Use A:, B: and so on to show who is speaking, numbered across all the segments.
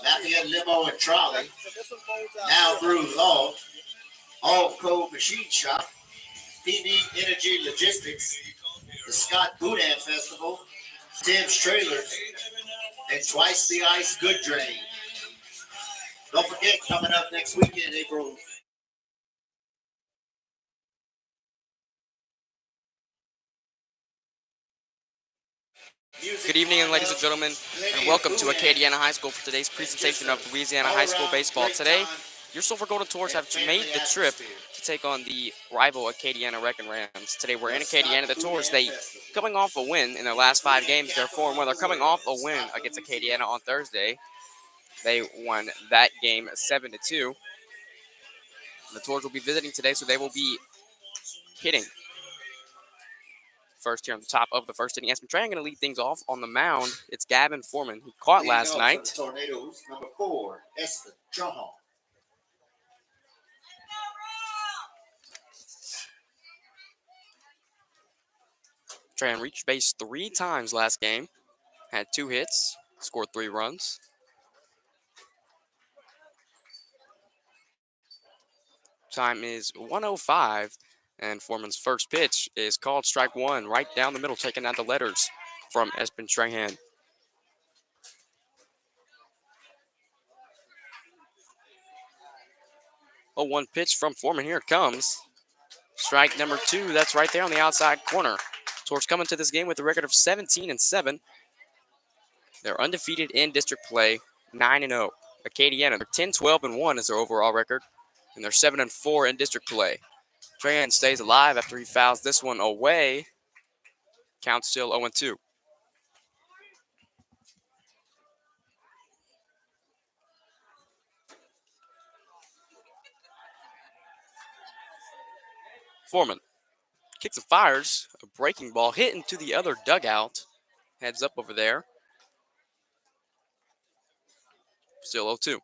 A: Lafayette Limo and Trolley, Now Brew Law, All Code Machine Shop, PB Energy Logistics, the Scott Boudin Festival, Tim's Trailers, and Twice the Ice Good Drain. Don't forget, coming up next weekend, April.
B: Good evening, ladies and gentlemen, and welcome to Acadiana High School for today's presentation of Louisiana High School Baseball. Today, your Sulphur Golden Tours have made the trip to take on the rival Acadiana Wrecking Rams. Today, we're in Acadiana. The Tours, they coming off a win in their last 5 games. They're 4-1. They're coming off a win against Acadiana on Thursday. They won that game 7-2. The Tours will be visiting today, so they will be hitting first here on the top of the first inning. Espen Trahan going to lead things off on the mound. It's Gavin Foreman. He caught last night.
A: Tornadoes, number 4, Espen Trahan.
B: Trahan reached base 3 times last game. Had 2 hits, scored 3 runs. Time is 1:05, and Foreman's first pitch is called strike 1, right down the middle, taking out the letters from Espen Trahan. 0-1 pitch from Foreman. Here it comes. Strike number 2. That's right there on the outside corner. Tours coming to this game with a record of 17-7. They're undefeated in district play, 9-0. Acadiana, they're 10-12-1 is their overall record, and they're 7-4 in district play. Trahan stays alive after he fouls this one away. Count still 0-2. Foreman kicks and fires. A breaking ball hit into the other dugout. Heads up over there. Still 0-2.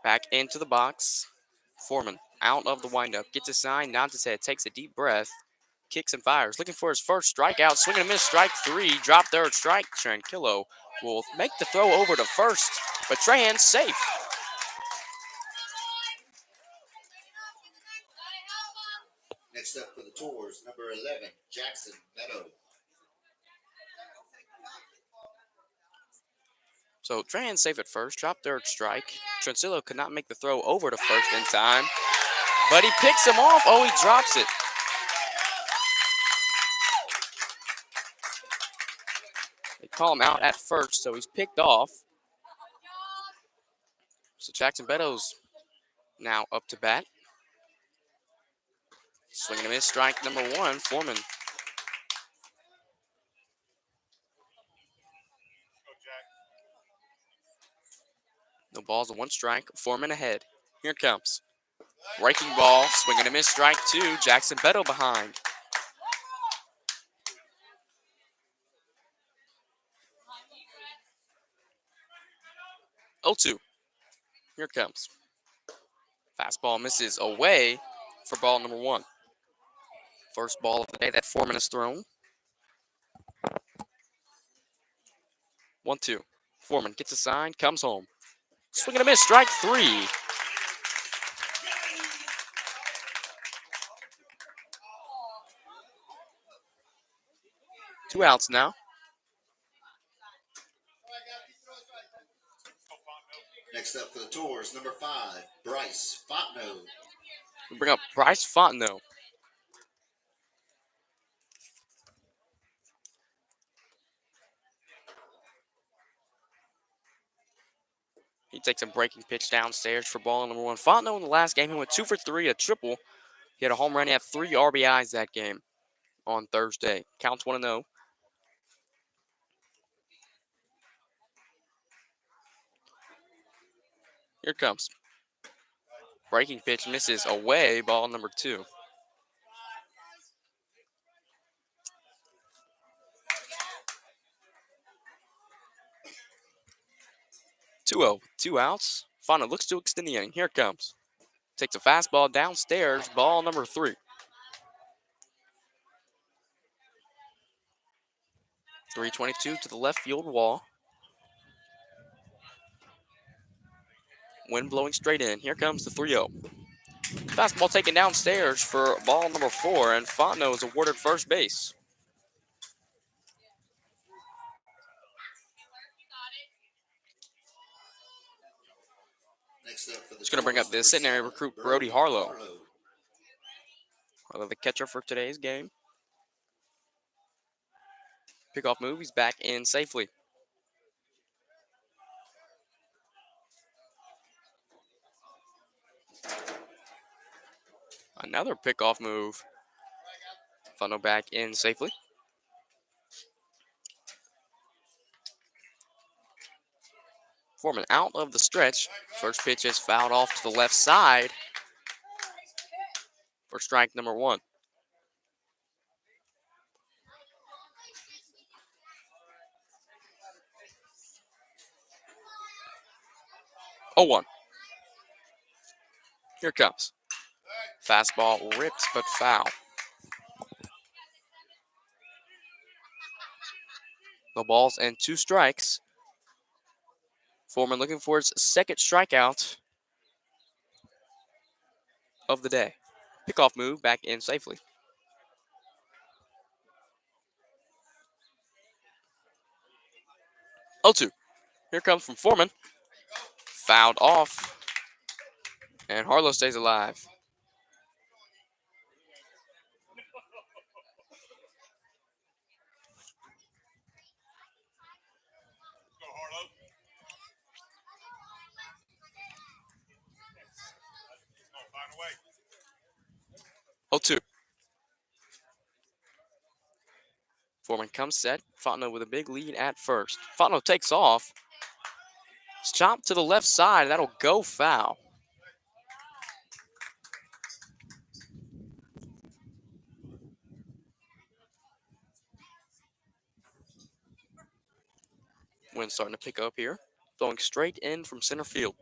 B: Back into the box. Foreman out of the windup. Gets a sign, nods his head, takes a deep breath. Kicks and fires. Looking for his first strikeout. Swing and a miss. Strike 3. Drop third strike. Tranquillo will make the throw over to first. But Trahan's safe.
A: Next up for the Tours, number 11, Jackson Meadow.
B: So Trahan's safe at first. Drop third strike. Tranquillo could not make the throw over to first in time. But he picks him off. Oh, he drops it. They call him out at first, so he's picked off. So Jackson Meadows now up to bat. Swing and a miss, strike number 1, Foreman. No balls and 1 strike, Foreman ahead. Here it comes. Breaking ball, swing and a miss, strike 2, Jackson Meadows behind. Oh, 2. Here it comes. Fastball misses away for ball number 1. First ball of the day that Foreman has thrown. 1-2. Foreman gets a sign, comes home. Swing and a miss, strike 3. Two outs now.
A: Next up for the Tours, number 5, Bryce Fontenot.
B: We bring up Bryce Fontenot. He takes a breaking pitch downstairs for ball number 1. Fontenot in the last game, he went 2 for 3, a triple. He had a home run. He had 3 RBIs that game on Thursday. Counts 1-0. Here it comes. Breaking pitch misses away, ball number 2. Two outs. Fontenot looks to extend the inning. Here it comes. Takes a fastball downstairs, ball number 3. 322 to the left field wall. Wind blowing straight in. Here comes the 3-0. Fastball taken downstairs for ball number 4, and Fontenot is awarded first base. It's going to bring up the centenary recruit Brody Harlow. Harlow, the catcher for today's game. Pickoff move. He's back in safely. Another pickoff move. Fontenot back in safely. Foreman out of the stretch. First pitch is fouled off to the left side for strike number 1. Oh, 1. Here it comes. Fastball rips but foul. No balls and 2 strikes. Foreman looking for his second strikeout of the day. Pickoff move back in safely. 0-2. Here comes from Foreman. Fouled off. And Harlow stays alive.
C: Go, Harlow.
B: 0-2. Foreman comes set. Fontenot with a big lead at first. Fontenot takes off. It's chopped to the left side. That'll go foul. Wind starting to pick up here. Blowing straight in from center field.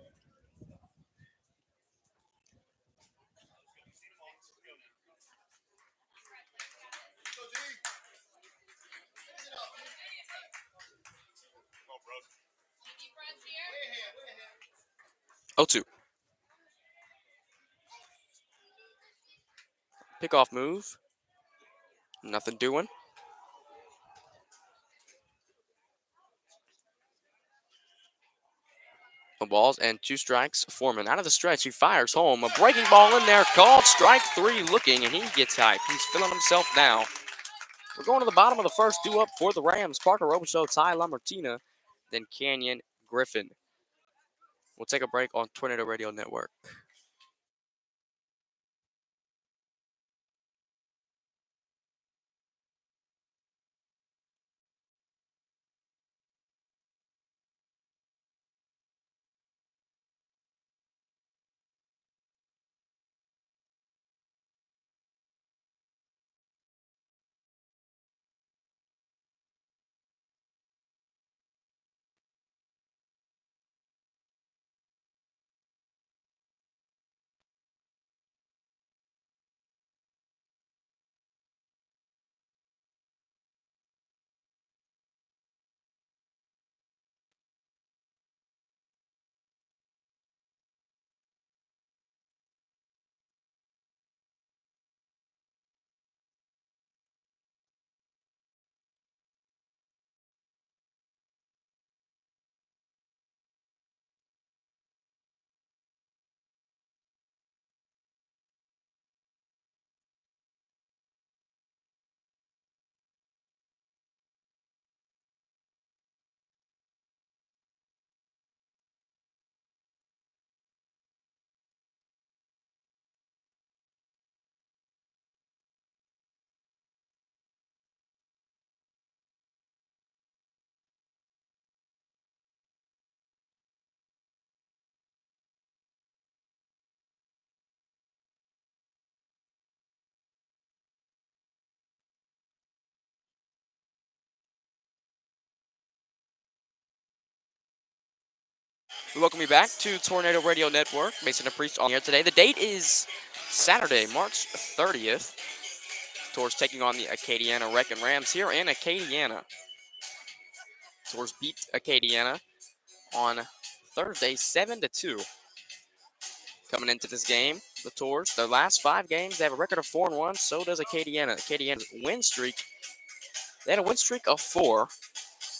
C: Go, bro.
B: 0-2. Pickoff move. Nothing doing. No balls and 2 strikes. Foreman out of the stretch. He fires home. A breaking ball in there. Called strike 3 looking, and he gets hype. He's feeling himself now. We're going to the bottom of the first. Due up for the Rams. Parker Robichaux, Ty LaMartina, then Canyon Griffin. We'll take a break on Tornado Radio Network. We welcome you back to Tornado Radio Network. Mason and Priest on here today. The date is Saturday, March 30th. Towards taking on the Acadiana Wrecking Rams here in Acadiana. Tours beat Acadiana on Thursday 7-2. Coming into this game, the Tours, their last 5 games, they have a record of 4-1. So does Acadiana. Acadiana's win streak, they had a win streak of 4,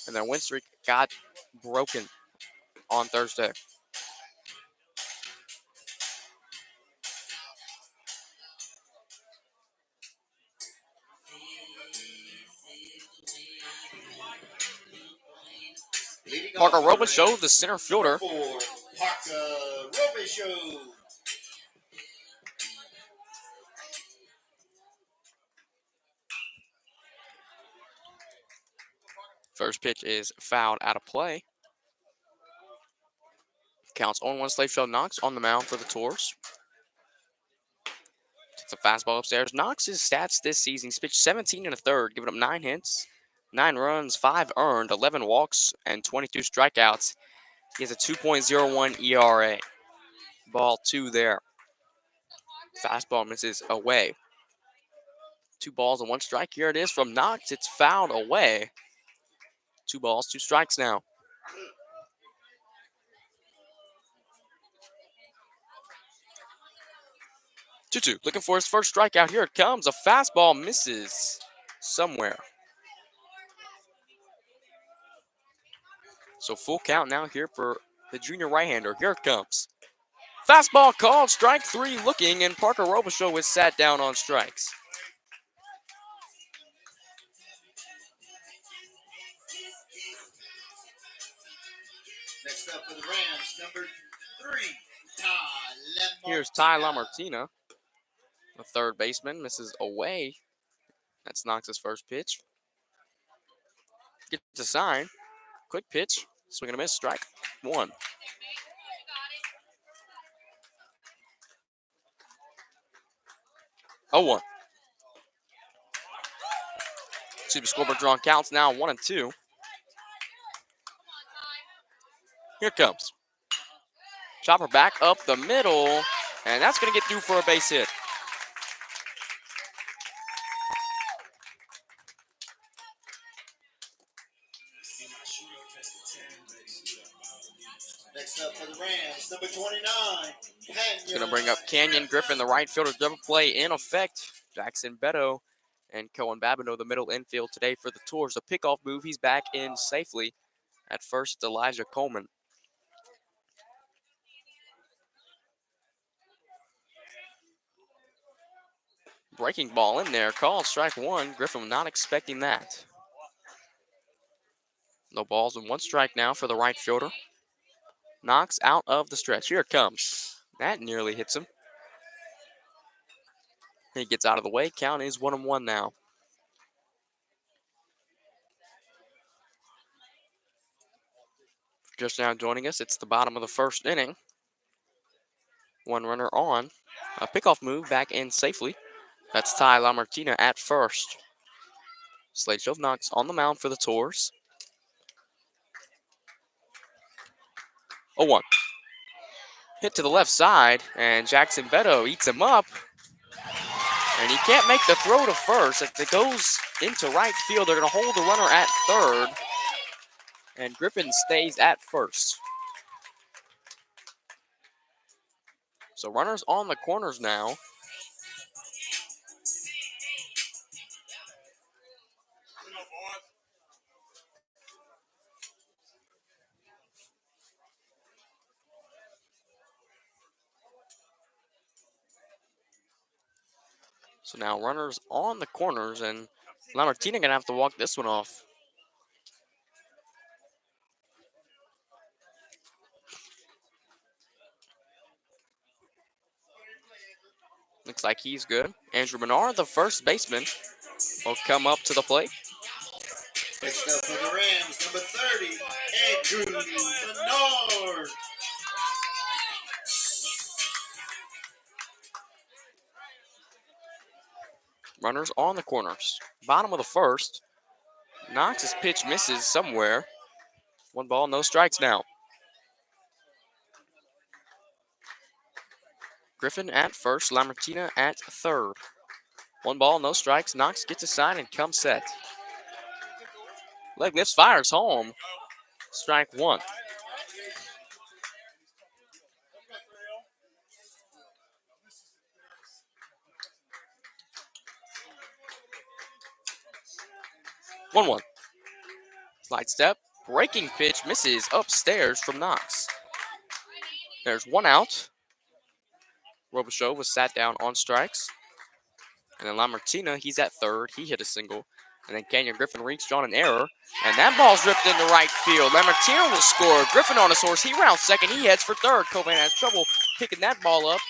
B: and their win streak got broken on Thursday. Parker Robichaux, the center fielder.
A: Parker Robichaux.
B: First pitch is fouled out of play. Counts 0-1. Slave Show Knox on the mound for the Tours. Takes a fastball upstairs. Knox's stats this season, he's pitched 17 1/3, giving up 9 hits, 9 runs, 5 earned, 11 walks, and 22 strikeouts. He has a 2.01 ERA. Ball 2 there. Fastball misses away. 2 balls and 1 strike. Here it is from Knox. It's fouled away. 2 balls, 2 strikes now. Two. Looking for his first strikeout. Here it comes. A fastball misses somewhere. So full count now here for the junior right-hander. Here it comes. Fastball called. Strike 3 looking, and Parker Robichaux is sat down on strikes.
A: Next up for the Rams, number 3, Ty Lamartina.
B: Here's Ty Lamartina, the third baseman, misses away. That's Knox's first pitch. Gets a sign. Quick pitch. Swing and a miss. Strike 1. Oh, 1. See the scoreboard drawn counts now 1-2. Here it comes. Chopper back up the middle, and that's going to get through for a base hit.
A: Next up for the Rams, number 29,
B: It's going to bring up Canyon Griffin, the right fielder. Double play in effect. Jackson Beto and Cohen Babineau, the middle infield today for the Tours. A pickoff move. He's back in safely. At first, it's Elijah Coleman. Breaking ball in there. Called strike 1. Griffin not expecting that. No balls and 1 strike now for the right fielder. Knox out of the stretch. Here it comes. That nearly hits him. He gets out of the way. Count is 1-1 now. Just now joining us, it's the bottom of the first inning. 1 runner on. A pickoff move back in safely. That's Ty Lamartina at first. Slade Shove Knox on the mound for the Tours. 0-1. Hit to the left side, and Jackson Beto eats him up. And he can't make the throw to first. If it goes into right field, they're going to hold the runner at third. And Griffin stays at first. So runners on the corners now. So now runners on the corners, and Lamartina going to have to walk this one off. Looks like he's good. Andrew Menard, the first baseman, will come up to the plate.
A: Next up for the Rams, number 30, Andrew Menard.
B: Runners on the corners. Bottom of the first. Knox's pitch misses somewhere. 1 ball, no strikes now. Griffin at first, Lamartina at third. 1 ball, no strikes. Knox gets a sign and comes set. Leg lifts, fires home. Strike one. One. Slide step. Breaking pitch misses upstairs from Knox. There's one out. Robichaux was sat down on strikes. And then Lamartina, he's at third. He hit a single. And then Canyon Griffin reached on an error. And that ball's ripped into right field. Lamartina will score. Griffin on his horse. He rounds second. He heads for third. Covan has trouble picking that ball up.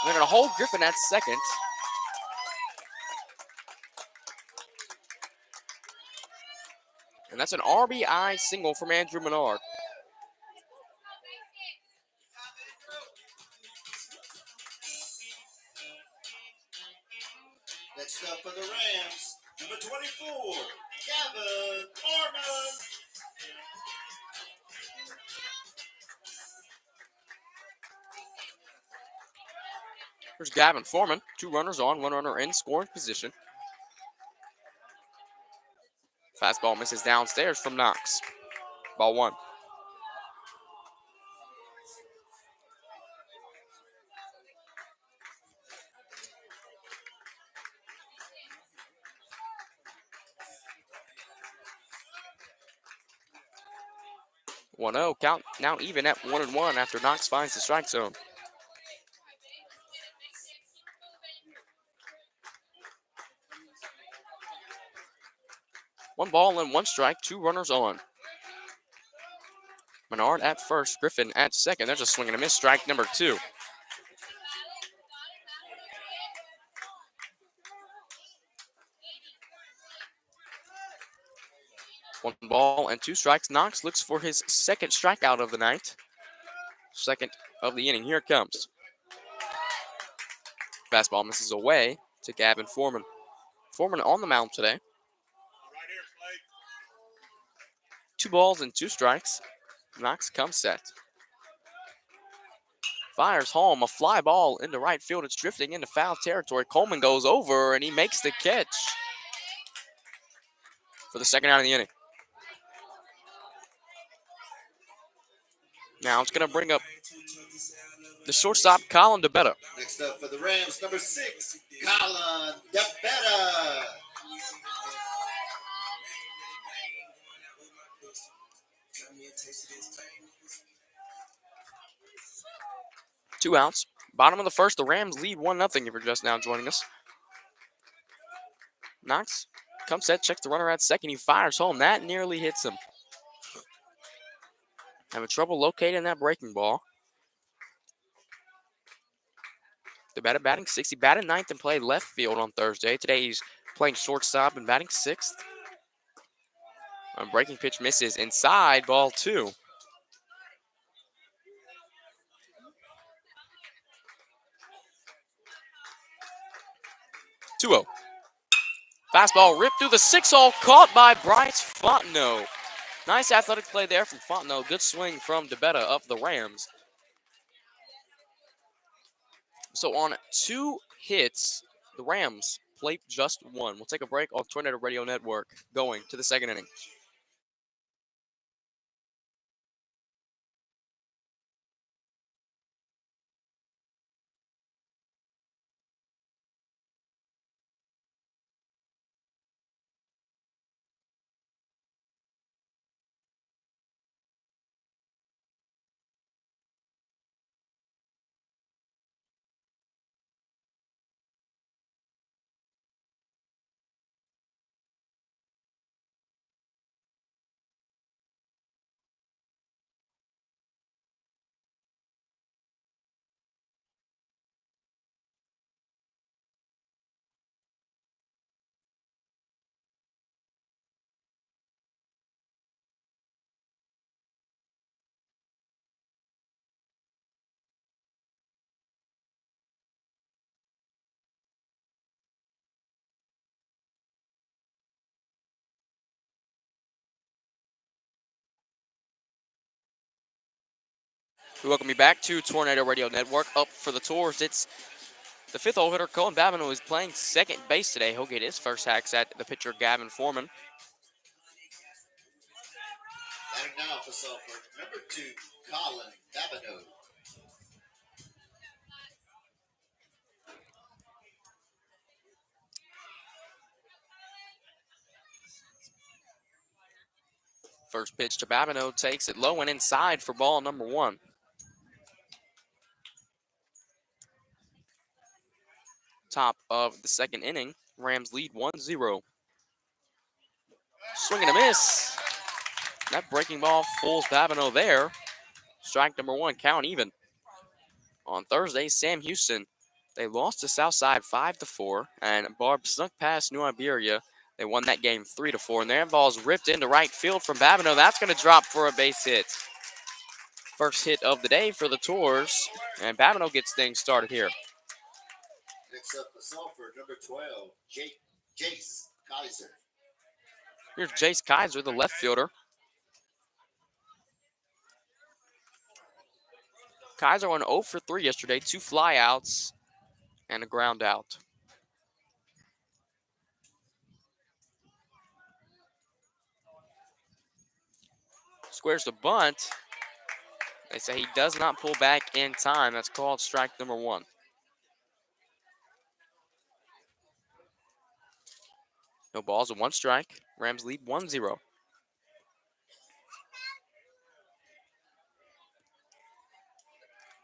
B: They're going to hold Griffin at second. And that's an RBI single from Andrew Menard.
A: Next up for the Rams, number 24, Gavin Foreman.
B: Here's Gavin Foreman. 2 runners on, 1 runner in scoring position. Fastball misses downstairs from Knox. Ball 1. One 0. Count now even at 1-1 after Knox finds the strike zone. One ball and 1 strike, 2 runners on. Menard at first, Griffin at second. There's a swing and a miss, strike number 2. One ball and 2 strikes. Knox looks for his second strikeout of the night. Second of the inning. Here it comes. Fastball misses away to Gavin Foreman. Foreman on the mound today. 2 balls and 2 strikes. Knox comes set. Fires home a fly ball into right field. It's drifting into foul territory. Coleman goes over and he makes the catch for the second out of the inning. Now it's going to bring up the shortstop, Colin DeBetta.
A: Next up for the Rams, number 6, Colin DeBetta.
B: Two outs. Bottom of the first, the Rams lead 1-0 if you're just now joining us. Knox comes set, checks the runner at second. He fires home. That nearly hits him. Having trouble locating that breaking ball. DeBetta batting 6th. He batted 9th and played left field on Thursday. Today he's playing shortstop and batting 6th. A breaking pitch misses inside, ball 2. Fastball ripped through the 6-0, caught by Bryce Fontenot. Nice athletic play there from Fontenot. Good swing from DeBetta of the Rams. So on 2 hits, the Rams play just 1. We'll take a break on Tornado Radio Network going to the second inning. We welcome you back to Tornado Radio Network. Up for the tours, it's the 5th hole hitter, Cohen Babin, who is playing second base today. He'll get his first hacks at the pitcher, Gavin Foreman.
A: Batter now for Sulphur, number 2, Colin Babineau.
B: First pitch to Babineau takes it low and inside for ball number 1. Top of the second inning, Rams lead 1-0. Swing and a miss. That breaking ball fools Babineau there. Strike number 1, count even. On Thursday, Sam Houston, they lost to Southside 5-4, and Barb snuck past New Iberia. They won that game 3-4, and their ball's ripped into right field from Babineau. That's going to drop for a base hit. First hit of the day for the Tours, and Babineau gets things started here.
A: Next up for Sulphur, number 12, Jace Kaiser.
B: Here's Jace Kaiser, the left fielder. Kaiser went 0 for 3 yesterday, 2 flyouts and a ground out. Squares the bunt. They say he does not pull back in time. That's called strike number 1. No balls and 1 strike. Rams lead 1-0.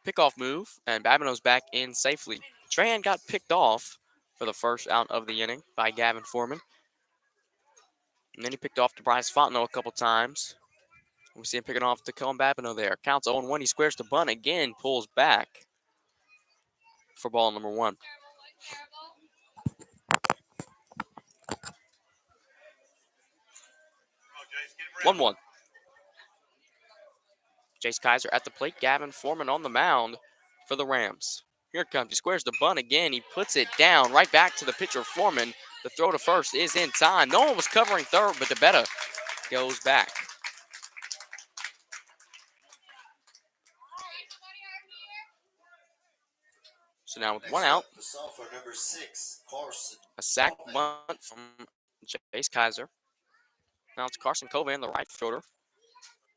B: Pickoff move, and Babineau's back in safely. Trahan got picked off for the first out of the inning by Gavin Foreman. And then he picked off to Bryce Fontenot a couple times. We see him picking off to Colin Babineau there. Counts 0-1. He squares the bunt again, pulls back for ball number 1.
C: Oh, Jace, get him ready.
B: 1-1. Jace Kaiser at the plate. Gavin Foreman on the mound for the Rams. Here it comes. He squares the bunt again. He puts it down right back to the pitcher Foreman. The throw to first is in time. No one was covering third, but DeBetta goes back. So now with
A: Next
B: 1 out,
A: up for Sulphur, number 6, Carson.
B: a sac bunt from Jace Kaiser. Now it's Carson Covan, the right fielder,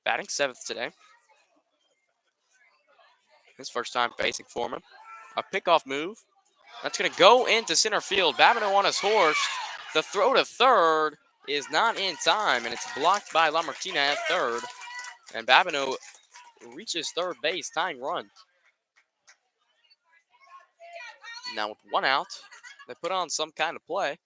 B: batting 7th today. His first time facing Foreman. A pickoff move. That's going to go into center field. Babineau on his horse. The throw to third is not in time, and it's blocked by LaMartina at third. And Babineau reaches third base, tying run. Now with 1 out, they put on some kind of play.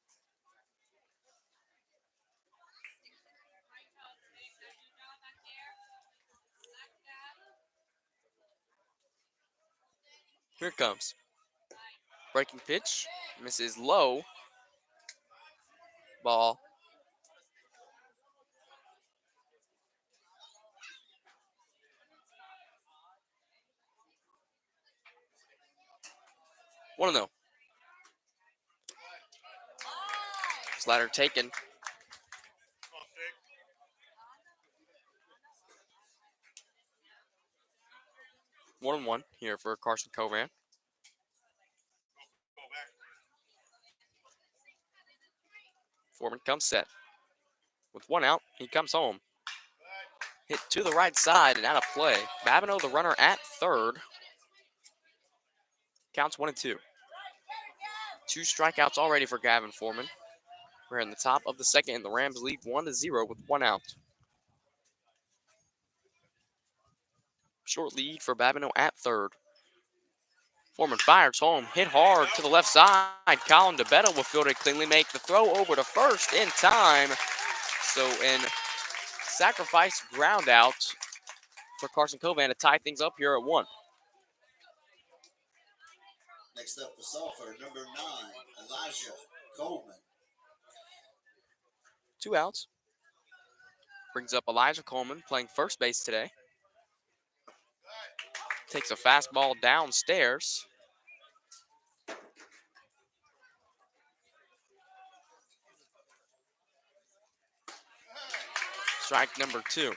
B: Here it comes. Breaking pitch, misses low. Ball. One to 0. Slider taken.
C: Come on, Jake.
B: 1-1 here for Carson Covan.
C: Go back.
B: Foreman comes set. With 1 out, he comes home. Hit to the right side and out of play. Babineau, the runner at third. Counts 1-2. 2 strikeouts already for Gavin Foreman. We're in the top of the second, and the Rams lead 1-0 with 1 out. Short lead for Babineau at third. Foreman fires home, hit hard to the left side. Colin DeBetta will field it cleanly, make the throw over to first in time. So in sacrifice ground out for Carson Covan to tie things up here at 1.
A: Next up for Sulphur, number 9, Elijah Coleman.
B: 2 outs. Brings up Elijah Coleman playing first base today. Takes a fastball downstairs. Strike number 2.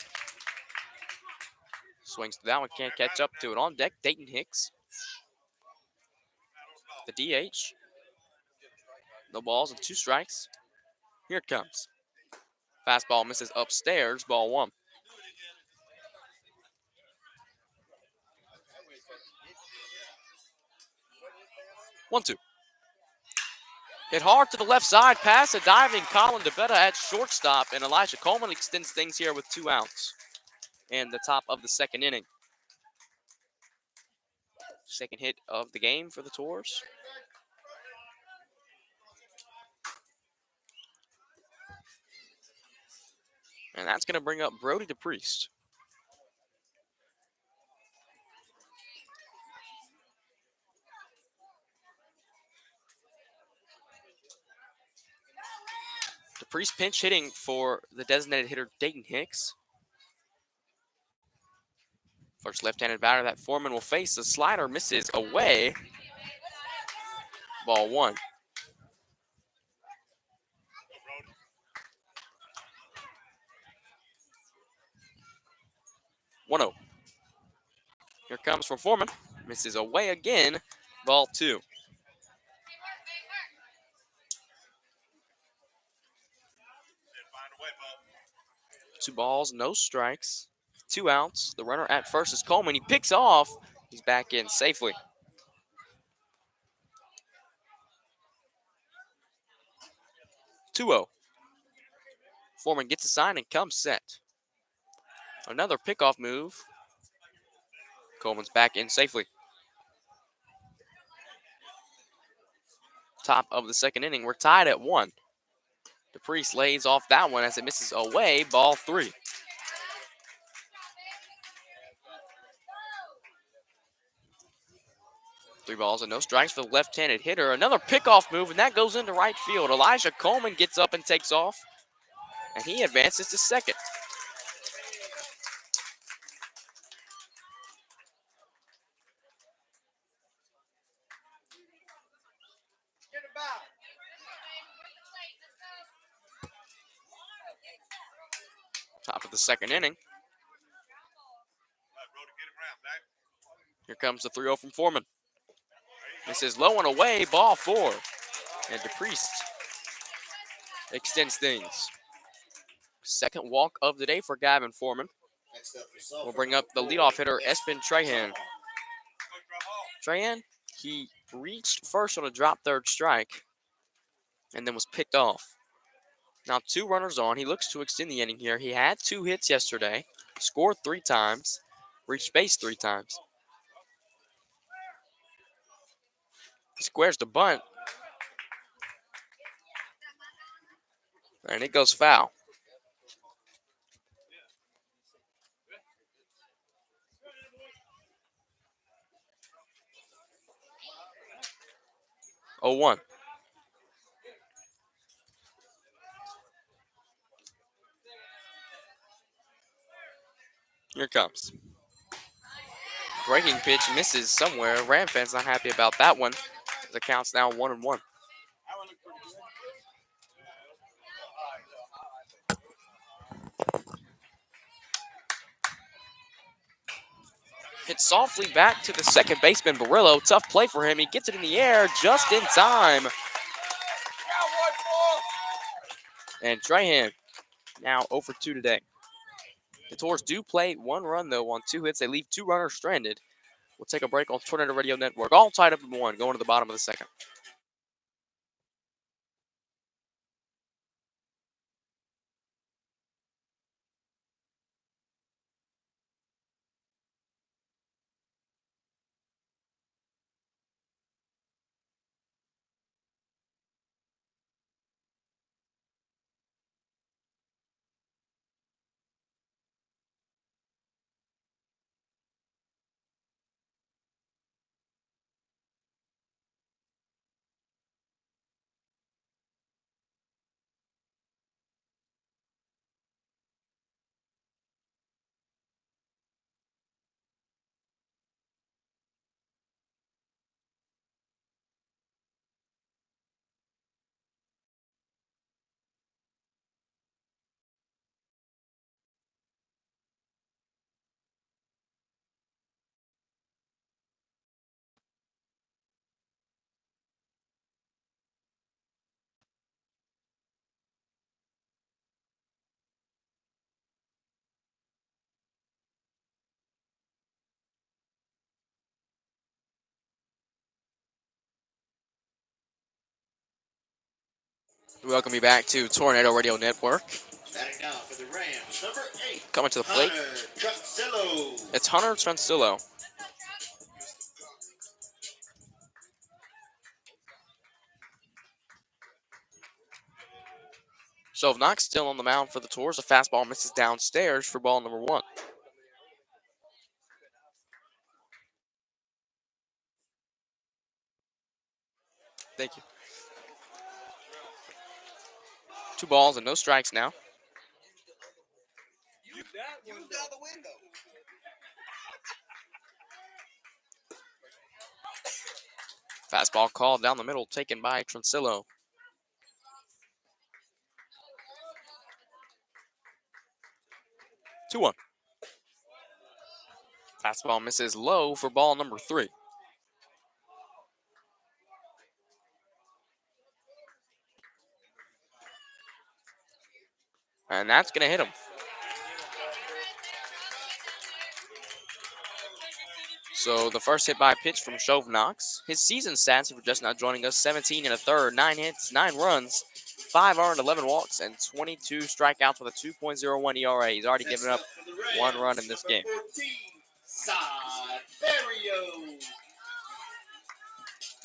B: Swings to that one, can't catch up to it. On deck, Dayton Hicks. The DH. No balls and 2 strikes. Here it comes. Fastball misses upstairs, ball 1. 1-2. Hit hard to the left side, pass a diving Colin DeBetta at shortstop, and Elijah Coleman extends things here with 2 outs. And the top of the second inning. Second hit of the game for the Tours. And that's going to bring up Brody DePriest. DePriest pinch hitting for the designated hitter Dayton Hicks. First left-handed batter that Foreman will face. The slider misses away. Ball 1. One 0. Here comes from Foreman. Misses away again. Ball 2. Two balls, no strikes. 2 outs. The runner at first is Coleman. He picks off. He's back in safely. 2-0. Foreman gets a sign and comes set. Another pickoff move. Coleman's back in safely. Top of the second inning. We're tied at 1. DePriest lays off that one as it misses away. Ball 3. Three balls and no strikes for the left-handed hitter. Another pickoff move, and that goes into right field. Elijah Coleman gets up and takes off, and he advances to second. Top of the second inning. Here comes the 3-0 from Foreman. This is low and away, ball 4. And DePriest extends things. Second walk of the day for Gavin Foreman. We'll bring up the leadoff hitter, Espen Trahan. Trahan, he reached first on a drop third strike and then was picked off. Now 2 runners on. He looks to extend the inning here. He had 2 hits yesterday, scored 3 times, reached base 3 times. He squares the bunt. And it goes foul. Oh, 1. Here it comes. Breaking pitch misses somewhere. Ram fans not happy about that one. The count's now 1-1. Hit softly back to the second baseman, Barillo. Tough play for him. He gets it in the air just in time. And Trahan now 0 for 2 today. The Tours do play 1 run, though, on 2 hits. They leave 2 runners stranded. We'll take a break on Tornado Radio Network. All tied up in 1, going to the bottom of the second. We welcome you back to Tornado Radio Network.
A: Batting down for the Rams, number 8.
B: Coming to the plate,
A: Hunter Truxillo.
B: it's Hunter Transillo. Shovnock still on the mound for the Tours. A fastball misses downstairs for ball number 1. Thank you. 2 balls and no strikes now. Fastball called down the middle, taken by Transillo. 2-1. Fastball misses low for ball number 3. And that's going to hit him. So the first hit by pitch from Shovnox. His season stats, if you're just now joining us, 17 and a third, 9 hits, 9 runs, 5 earned, 11 walks, and 22 strikeouts with a 2.01 ERA. He's already given up 1 run in this game.
A: 14, Siberio.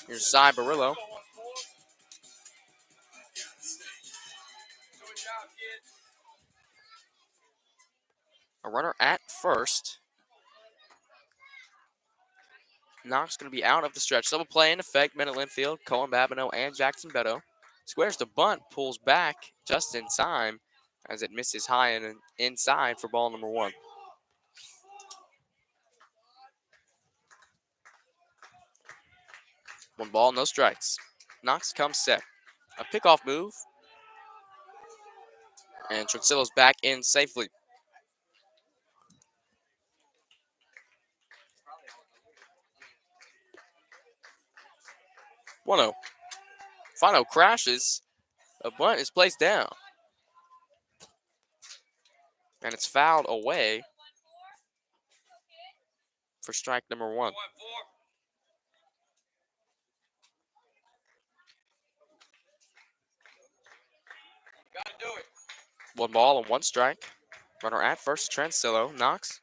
B: Here's Cy Barillo. A runner at first. Knox going to be out of the stretch. Double play in effect. Men at Linfield, Cohen Babineau, and Jackson Beto. Squares the bunt, pulls back just in time as it misses high and inside for ball number 1. One ball, no strikes. Knox comes set. A pickoff move. And Transillo's back in safely. One 0. Fano crashes. A bunt is placed down. And it's fouled away for strike number 1. One ball and 1 strike. Runner at first, Transillo. Knox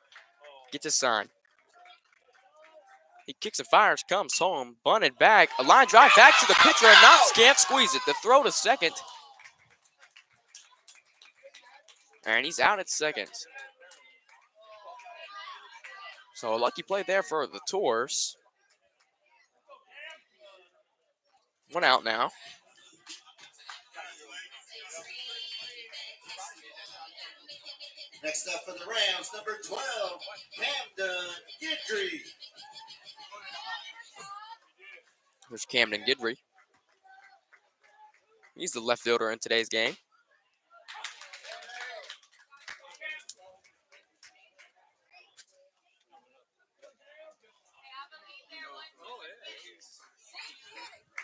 B: gets his sign. He kicks and fires, comes home, bunted back. A line drive back to the pitcher, and Knox can't squeeze it. The throw to second. And he's out at second. So a lucky play there for the Tours. 1 out now.
A: Next up for the Rams, number 12, Camden Guidry.
B: There's Camden Guidry. He's the left fielder in today's game.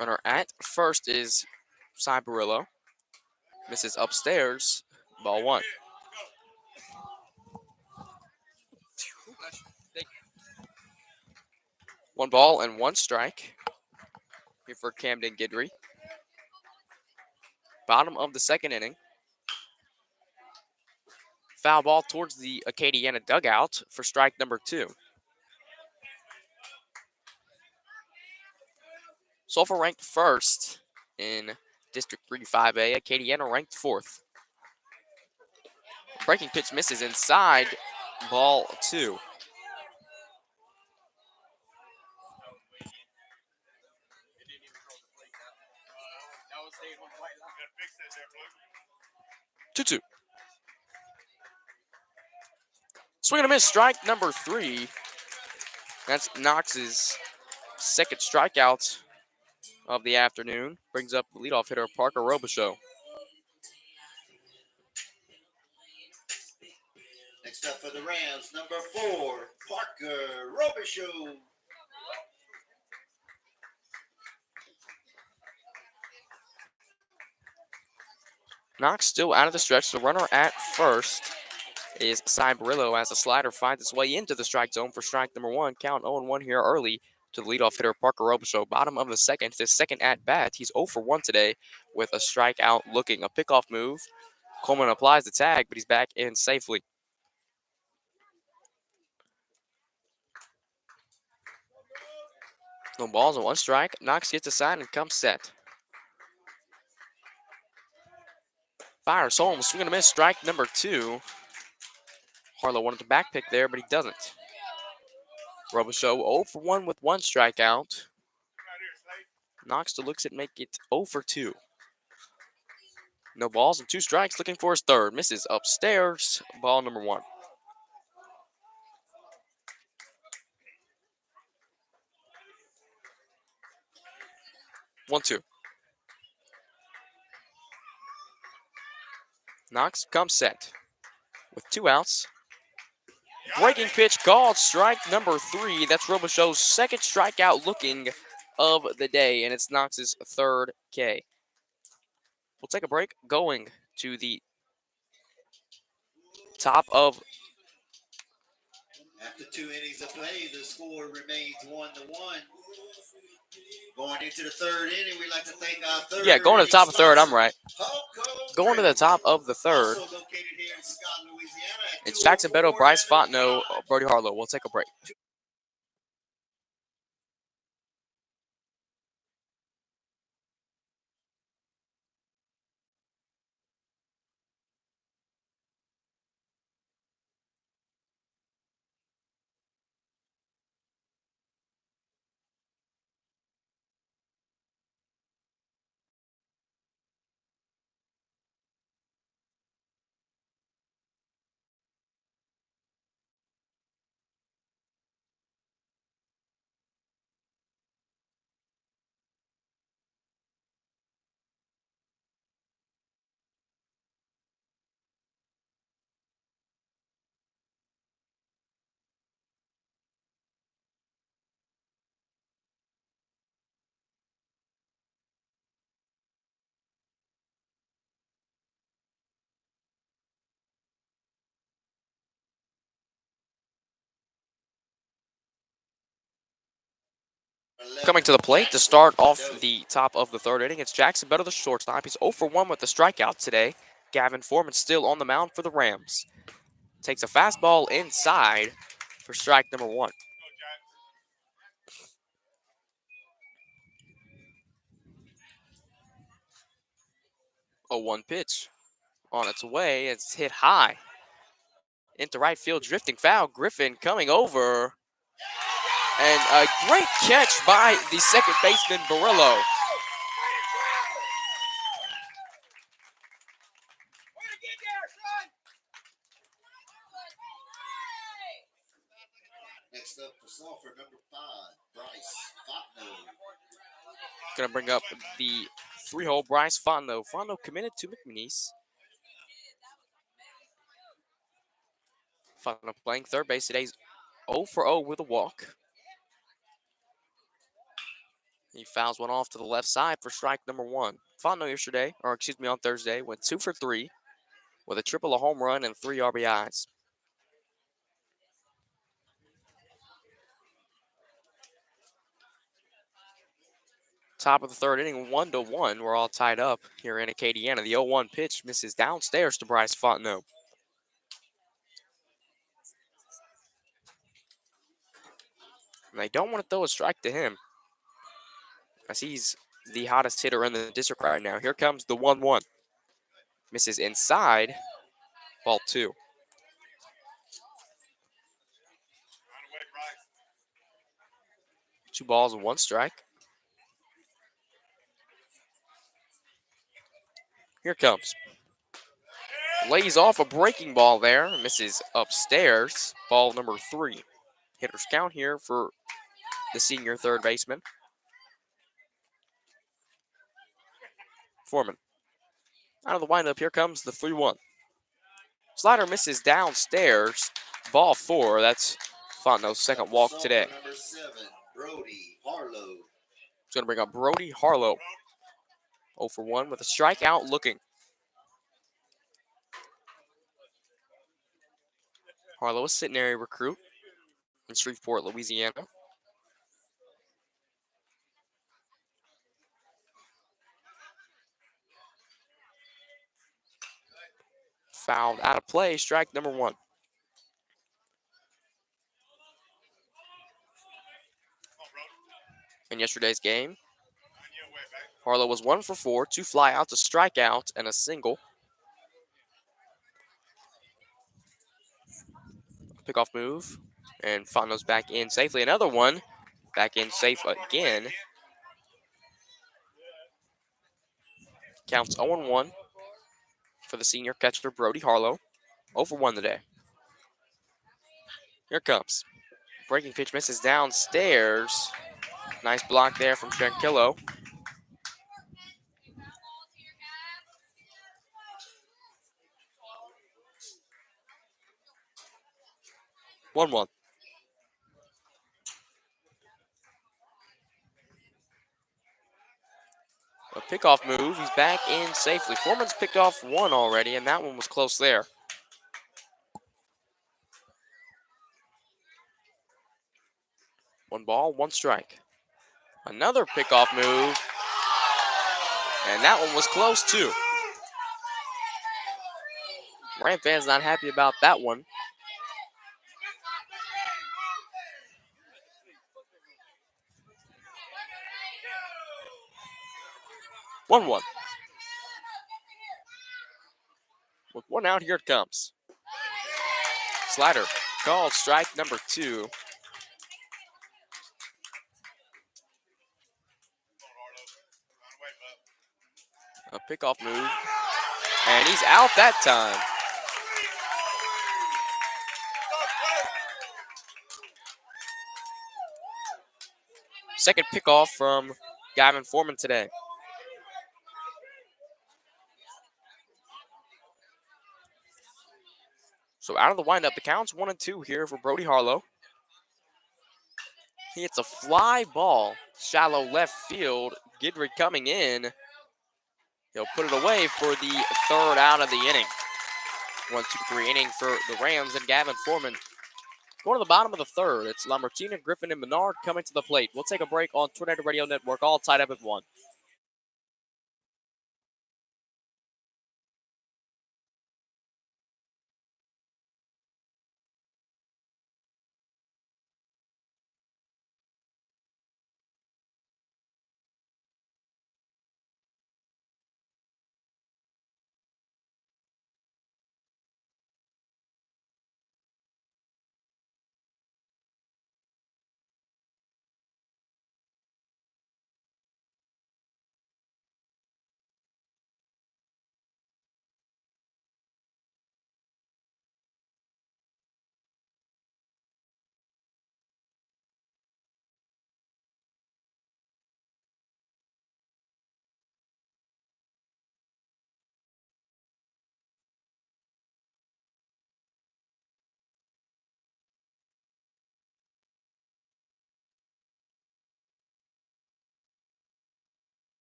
B: Runner at first is Cy Barillo. Misses upstairs. Ball 1. One ball and 1 strike here for Camden Guidry. Bottom of the second inning. Foul ball towards the Acadiana dugout for strike number 2. Sulphur ranked first in District 3 5A. Acadiana ranked 4th. Breaking pitch misses inside. Ball 2. Two. Swing and a miss, strike number 3. That's Knox's second strikeout of the afternoon. Brings up the leadoff hitter, Parker Robichaux.
A: Next up for the Rams, number 4, Parker Robichaux.
B: Knox still out of the stretch. The runner at first is Cy Barillo as the slider finds its way into the strike zone for strike number 1. Count 0-1 here early to the leadoff hitter, Parker Robichaux. Bottom of the second, his second at bat. He's 0 for 1 today with a strikeout looking. A pickoff move. Coleman applies the tag, but he's back in safely. No balls and 1 strike. Knox gets a sign and comes set. Fires home, swing and a miss, strike number 2. Harlow wanted the back pick there, but he doesn't. Robichaux 0 for 1 with 1 strikeout. Knox still looks at make it 0 for 2. No balls and 2 strikes, looking for his third. Misses upstairs. Ball number 1. 1-2. Knox comes set with 2 outs. Breaking pitch called, strike number 3. That's Robichaux's second strikeout looking of the day, and it's Knox's third K. We'll take a break, going to the top of.
A: After 2 innings of play, the score remains 1-1. Going into the third inning, we'd like to thank our third.
B: Yeah, going to the top of third, I'm right. Going to the top of the third.
A: Also located here in Scott, Louisiana.
B: It's Jackson Beto, Bryce Fontenot, Brody Harlow. We'll take a break. Coming to the plate to start off the top of the third inning, it's Jackson Beto, the shortstop. He's 0 for 1 with the strikeout today. Gavin Foreman still on the mound for the Rams. Takes a fastball inside for strike number 1. A 1 pitch on its way. It's hit high into right field, drifting foul. Griffin coming over. And a great catch by the second baseman, Barillo.
A: Next up for Sulphur, number 5, Bryce Fontenot.
B: Going to bring up the 3-hole Bryce Fontenot. Fontenot committed to McManise. Fontenot playing third base today. He's 0 for 0 with a walk. He fouls one off to the left side for strike number 1. Fontenot on Thursday, went 2 for 3 with a triple, a home run, and 3 RBIs. Top of the third inning, 1-1. We're all tied up here in Acadiana. The 0-1 pitch misses downstairs to Bryce Fontenot. And they don't want to throw a strike to him, as he's the hottest hitter in the district right now. Here comes the 1-1. Misses inside. Ball 2. Two balls and 1 strike. Here comes. Lays off a breaking ball there. Misses upstairs. Ball number 3. Hitters count here for the senior third baseman. Foreman. Out of the windup, here comes the 3-1. Slider misses downstairs. Ball 4. That's Fontenot's second walk today.
A: Number 7, Brody Harlow.
B: He's going to bring up Brody Harlow. 0 for 1 with a strikeout looking. Harlow, a centenary recruit in Shreveport, Louisiana. out of play, strike number 1. In yesterday's game, Harlow was 1 for 4, 2 flyouts, a strikeout, and a single. Pickoff move, and Fondo's back in safely. Another one, back in safe again. Counts 0-1 for the senior catcher, Brody Harlow. 0 for 1 today. Here it comes. Breaking pitch misses downstairs. Nice block there from Shankillo. One. A pickoff move. He's back in safely. Foreman's picked off 1 already, and that one was close there. 1 ball, 1 strike. Another pickoff move, and that one was close too. Ram fans not happy about that one. 1-1. With 1 out, here it comes. Slider called strike number 2. A pickoff move, and he's out that time. Second pickoff from Gavin Foreman today. So out of the windup, the count's 1-2 here for Brody Harlow. He hits a fly ball, shallow left field. Gidry coming in. He'll put it away for the 3rd out of the inning. 1-2-3 inning for the Rams and Gavin Foreman. Going to the bottom of the 3rd, it's Lamartina, Griffin, and Menard coming to the plate. We'll take a break on Tornado Radio Network, all tied up at 1.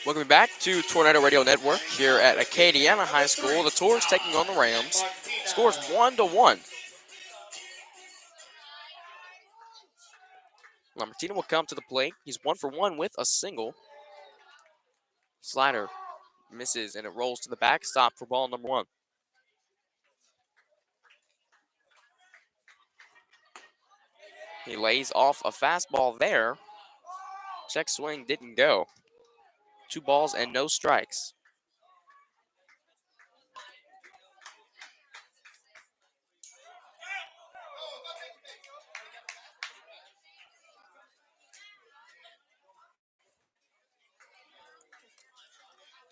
B: Welcome back to Tornado Radio Network here at Acadiana High School. The Tours taking on the Rams. Scores 1-1. Lamartina will come to the plate. He's 1 for 1 with a single. Slider misses and it rolls to the backstop for ball number 1. He lays off a fastball there. Check swing didn't go. 2 balls and no strikes.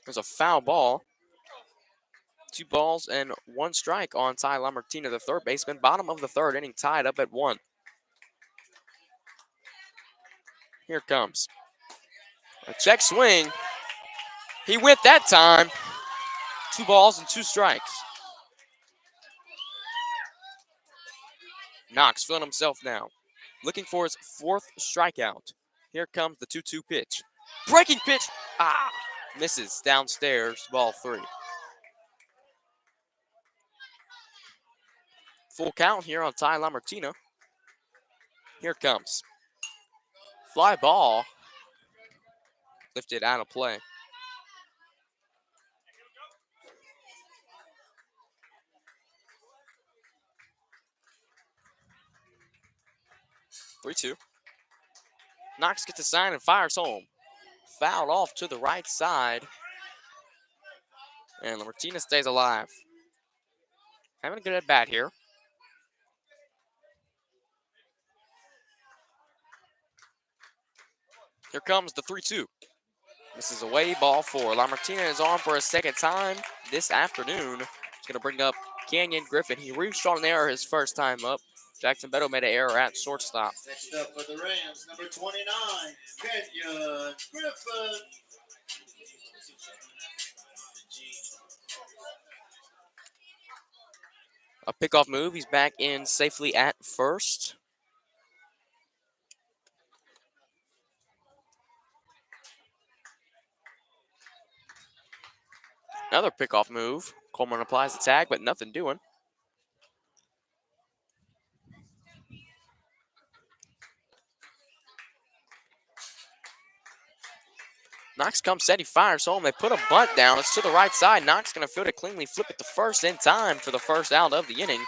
B: There's a foul ball. 2 balls and 1 strike on Ty Lamartina, the third baseman. Bottom of the 3rd inning, tied up at 1. Here it comes. A check swing. He went that time. 2 balls and 2 strikes. Knox feeling himself now. looking for his 4th strikeout. Here comes the 2-2 pitch. Breaking pitch. Misses downstairs, ball 3. Full count here on Ty Lamartina. Here it comes. Fly ball. Lifted out of play. Three-two. Knox gets a sign and fires home. Fouled off to the right side. And Lamartina stays alive. Having a good at bat here. Here comes the 3-2. This is away, ball 4. Lamartina is on for a second time this afternoon. He's going to bring up Canyon Griffin. He reached on an error his first time up. Jackson Beto made an error at shortstop.
A: Next up for the Rams, number 29, Canyon Griffin.
B: A pickoff move. He's back in safely at first. Another pickoff move. Coleman applies the tag, but nothing doing. Knox comes set. He fires home. They put a bunt down. It's to the right side. Knox going to field it cleanly, flip it to first in time for the first out of the inning.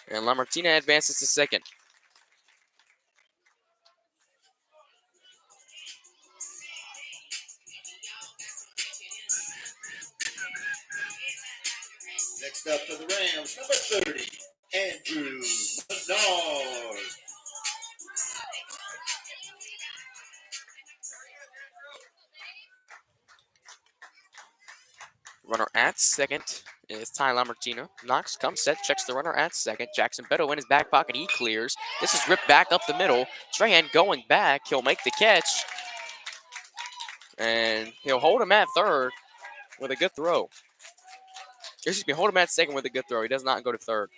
B: And Lamartina advances to second.
A: Next up for the Rams, number 30, Andrew Menard.
B: Runner at second is Ty Lamartina. Knox comes set, checks the runner at second. Jackson Beto in his back pocket. He clears. This is ripped back up the middle. Strahan going back. He'll make the catch. And he'll hold him at third with a good throw. Excuse me, hold him at second with a good throw. He does not go to third.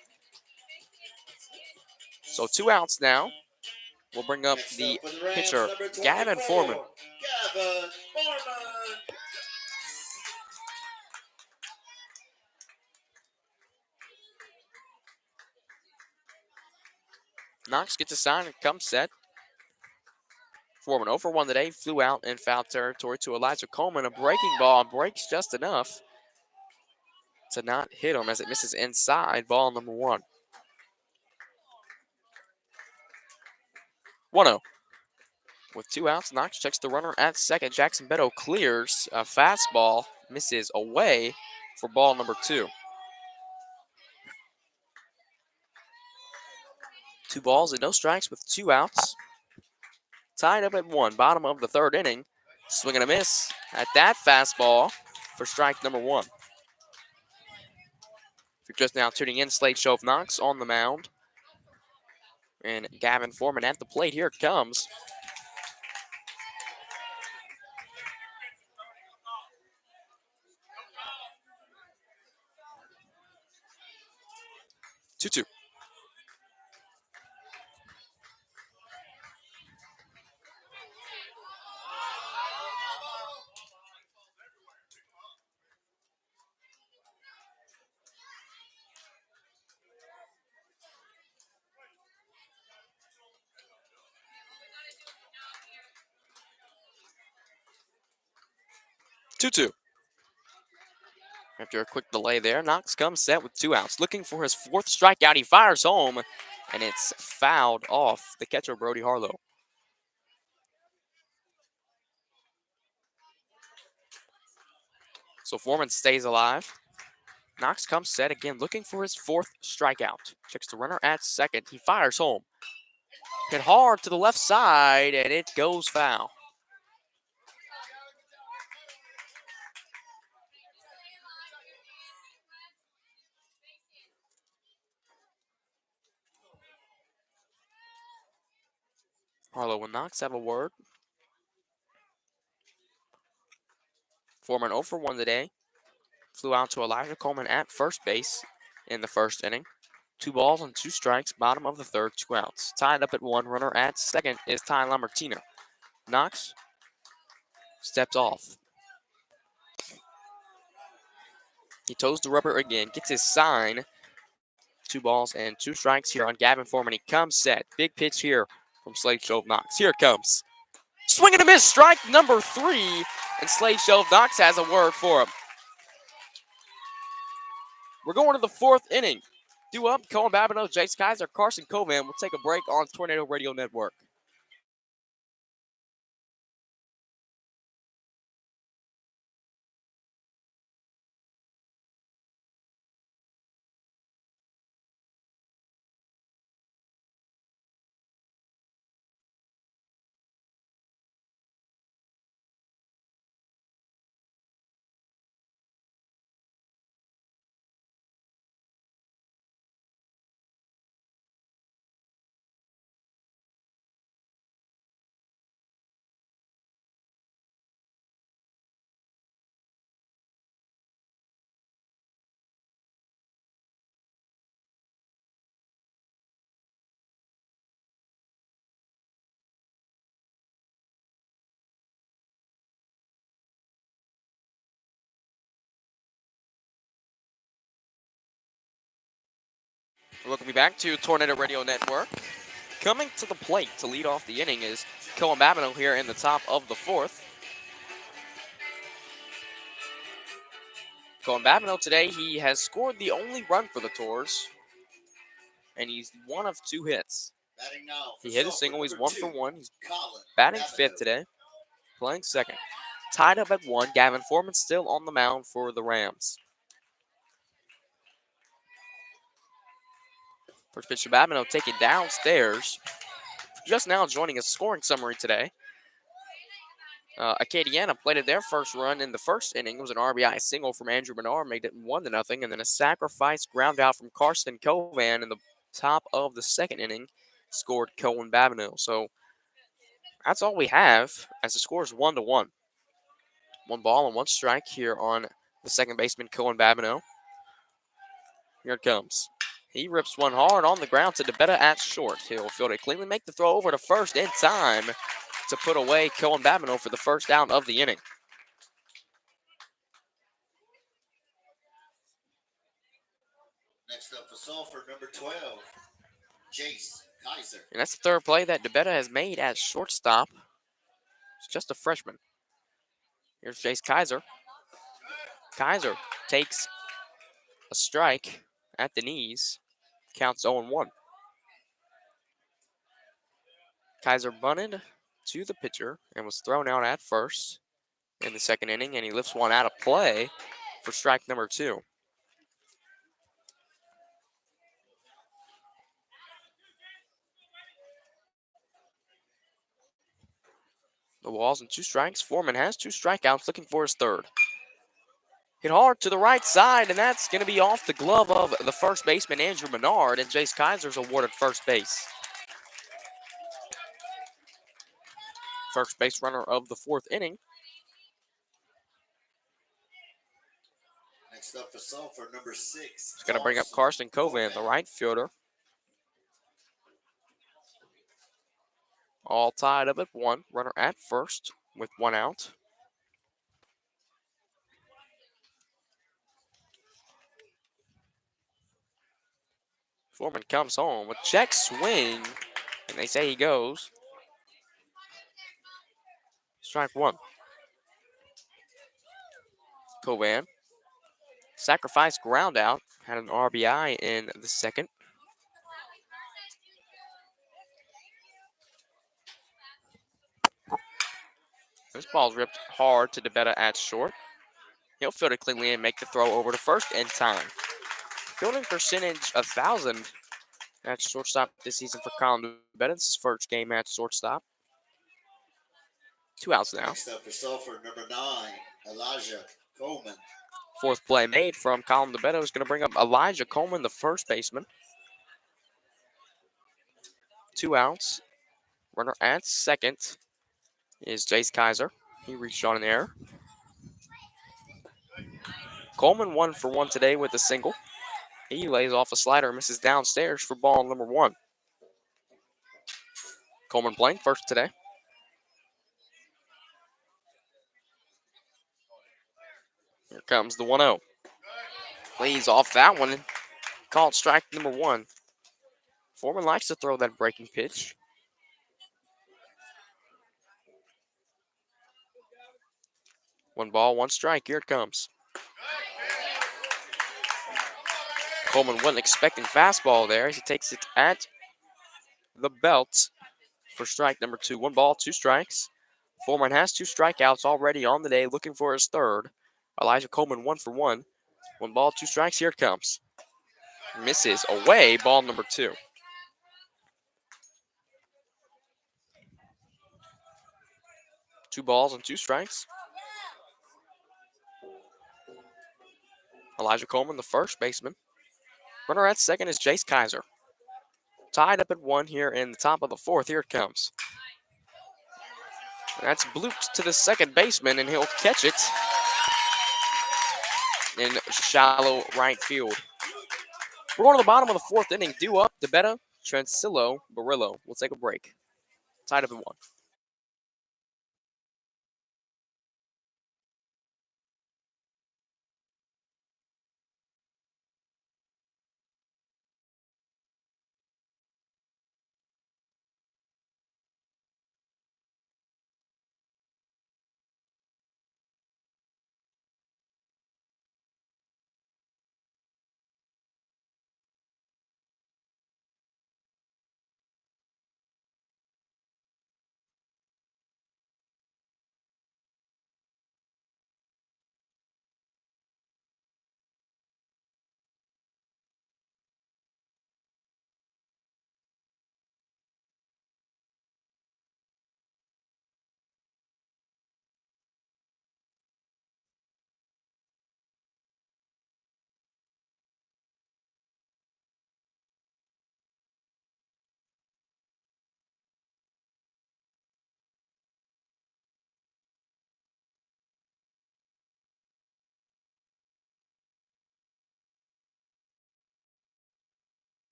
B: So 2 outs now. We'll bring up the pitcher, Gavin Foreman.
A: Gavin Foreman.
B: Knox gets a sign and comes set. Foreman 0 for 1 today. Flew out in foul territory to Elijah Coleman. A breaking ball breaks just enough to not hit him as it misses inside. Ball number 1. 1-0. With 2 outs, Knox checks the runner at second. Jackson Beto clears a fastball, misses away for ball number 2. 2 balls and no strikes with 2 outs. Tied up at 1, bottom of the 3rd inning. Swing and a miss at that fastball for strike number 1. If you're just now tuning in, Slade Show of Knox on the mound. And Gavin Foreman at the plate. Here it comes. Two-two. After a quick delay there, Knox comes set with 2 outs. Looking for his 4th strikeout. He fires home, and it's fouled off the catcher, Brody Harlow. So Foreman stays alive. Knox comes set again, looking for his 4th strikeout. Checks the runner at second. He fires home. Hit hard to the left side, and it goes foul. Harlow and Knox have a word. Foreman 0 for 1 today. Flew out to Elijah Coleman at first base in the 1st inning. 2 balls and 2 strikes, bottom of the third, 2 outs. Tied up at 1, runner at second is Ty Lamartina. Knox steps off. He toes the rubber again, gets his sign. 2 balls and 2 strikes here on Gavin Foreman. He comes set. Big pitch here from Slade Shove Knox. Here it comes. Swing and a miss, strike number 3. And Slade Shove Knox has a word for him. We're going to the 4th inning. Due up, Cohen Babineau, Jace Kaiser, Carson Covan. We'll take a break on Tornado Radio Network. Welcome you back to Tornado Radio Network. Coming to the plate to lead off the inning is Cohen Babineau here in the top of the 4th. Cohen Babineau today, he has scored the only run for the Tours, and he's 1 of 2 hits. He hit a single, he's 1 for 1. He's batting 5th today, playing 2nd. Tied up at 1, Gavin Foreman still on the mound for the Rams. First pitch to Babineau taken downstairs. Just now joining a scoring summary today. Acadiana plated their first run in the 1st inning. It was an RBI single from Andrew Menard, made it 1-0, and then a sacrifice ground out from Carson Covan in the top of the 2nd inning, scored Cohen Babineau. So that's all we have, as the score is 1-1. 1 ball and 1 strike here on the second baseman, Cohen Babineau. Here it comes. He rips one hard on the ground to DeBetta at short. He'll field it cleanly, make the throw over to first in time to put away Cohen Babineau for the first down of the inning.
A: Next up for Sulphur, number 12, Jace Kaiser.
B: And that's the 3rd play that DeBetta has made at shortstop. It's just a freshman. Here's Jace Kaiser. Kaiser takes a strike at the knees. Counts 0-1. Kaiser bunted to the pitcher and was thrown out at first in the 2nd inning, and he lifts one out of play for strike number 2. The walls and 2 strikes. Foreman has 2 strikeouts, looking for his 3rd. Hit hard to the right side, and that's going to be off the glove of the first baseman, Andrew Menard, and Jace Kaiser's awarded first base. First base runner of the 4th inning.
A: Next up for Sulphur, number 6.
B: He's going to bring up Carson Covan, the right fielder. All tied up at 1. Runner at first with 1 out. Foreman comes home with check swing, and they say he goes. Strike 1. Covan. Sacrifice ground out. Had an RBI in the 2nd. This ball's ripped hard to DeBetta at short. He'll field it cleanly and make the throw over to first in time. Fielding percentage 1,000 at shortstop this season for Colin DeBetta. This is his first game at shortstop. 2 outs now.
A: Next up for Sulphur, number 9, Elijah Coleman.
B: 4th play made from Colin DeBetta is going to bring up Elijah Coleman, the first baseman. 2 outs. Runner at second is Jace Kaiser. He reached on an error. Coleman 1 for 1 today with a single. He lays off a slider, misses downstairs for ball number 1. Coleman playing first today. Here comes the 1-0. Lays off that one and called strike number 1. Foreman likes to throw that breaking pitch. One ball, one strike. Here it comes. Coleman wasn't expecting fastball there as he takes it at the belt for strike number 2. 1 ball, 2 strikes. Foreman has 2 strikeouts already on the day, looking for his third. Elijah Coleman 1 for 1. 1 ball, 2 strikes. Here it comes. Misses away. Ball number 2. Two balls and 2 strikes. Elijah Coleman, the first baseman. Runner at second is Jace Kaiser. Tied up at 1 here in the top of the 4th. Here it comes. That's blooped to the second baseman, and he'll catch it in shallow right field. We're going to the bottom of the 4th inning. Due up, DeBetta, Transillo, Barillo. We'll take a break. Tied up at 1.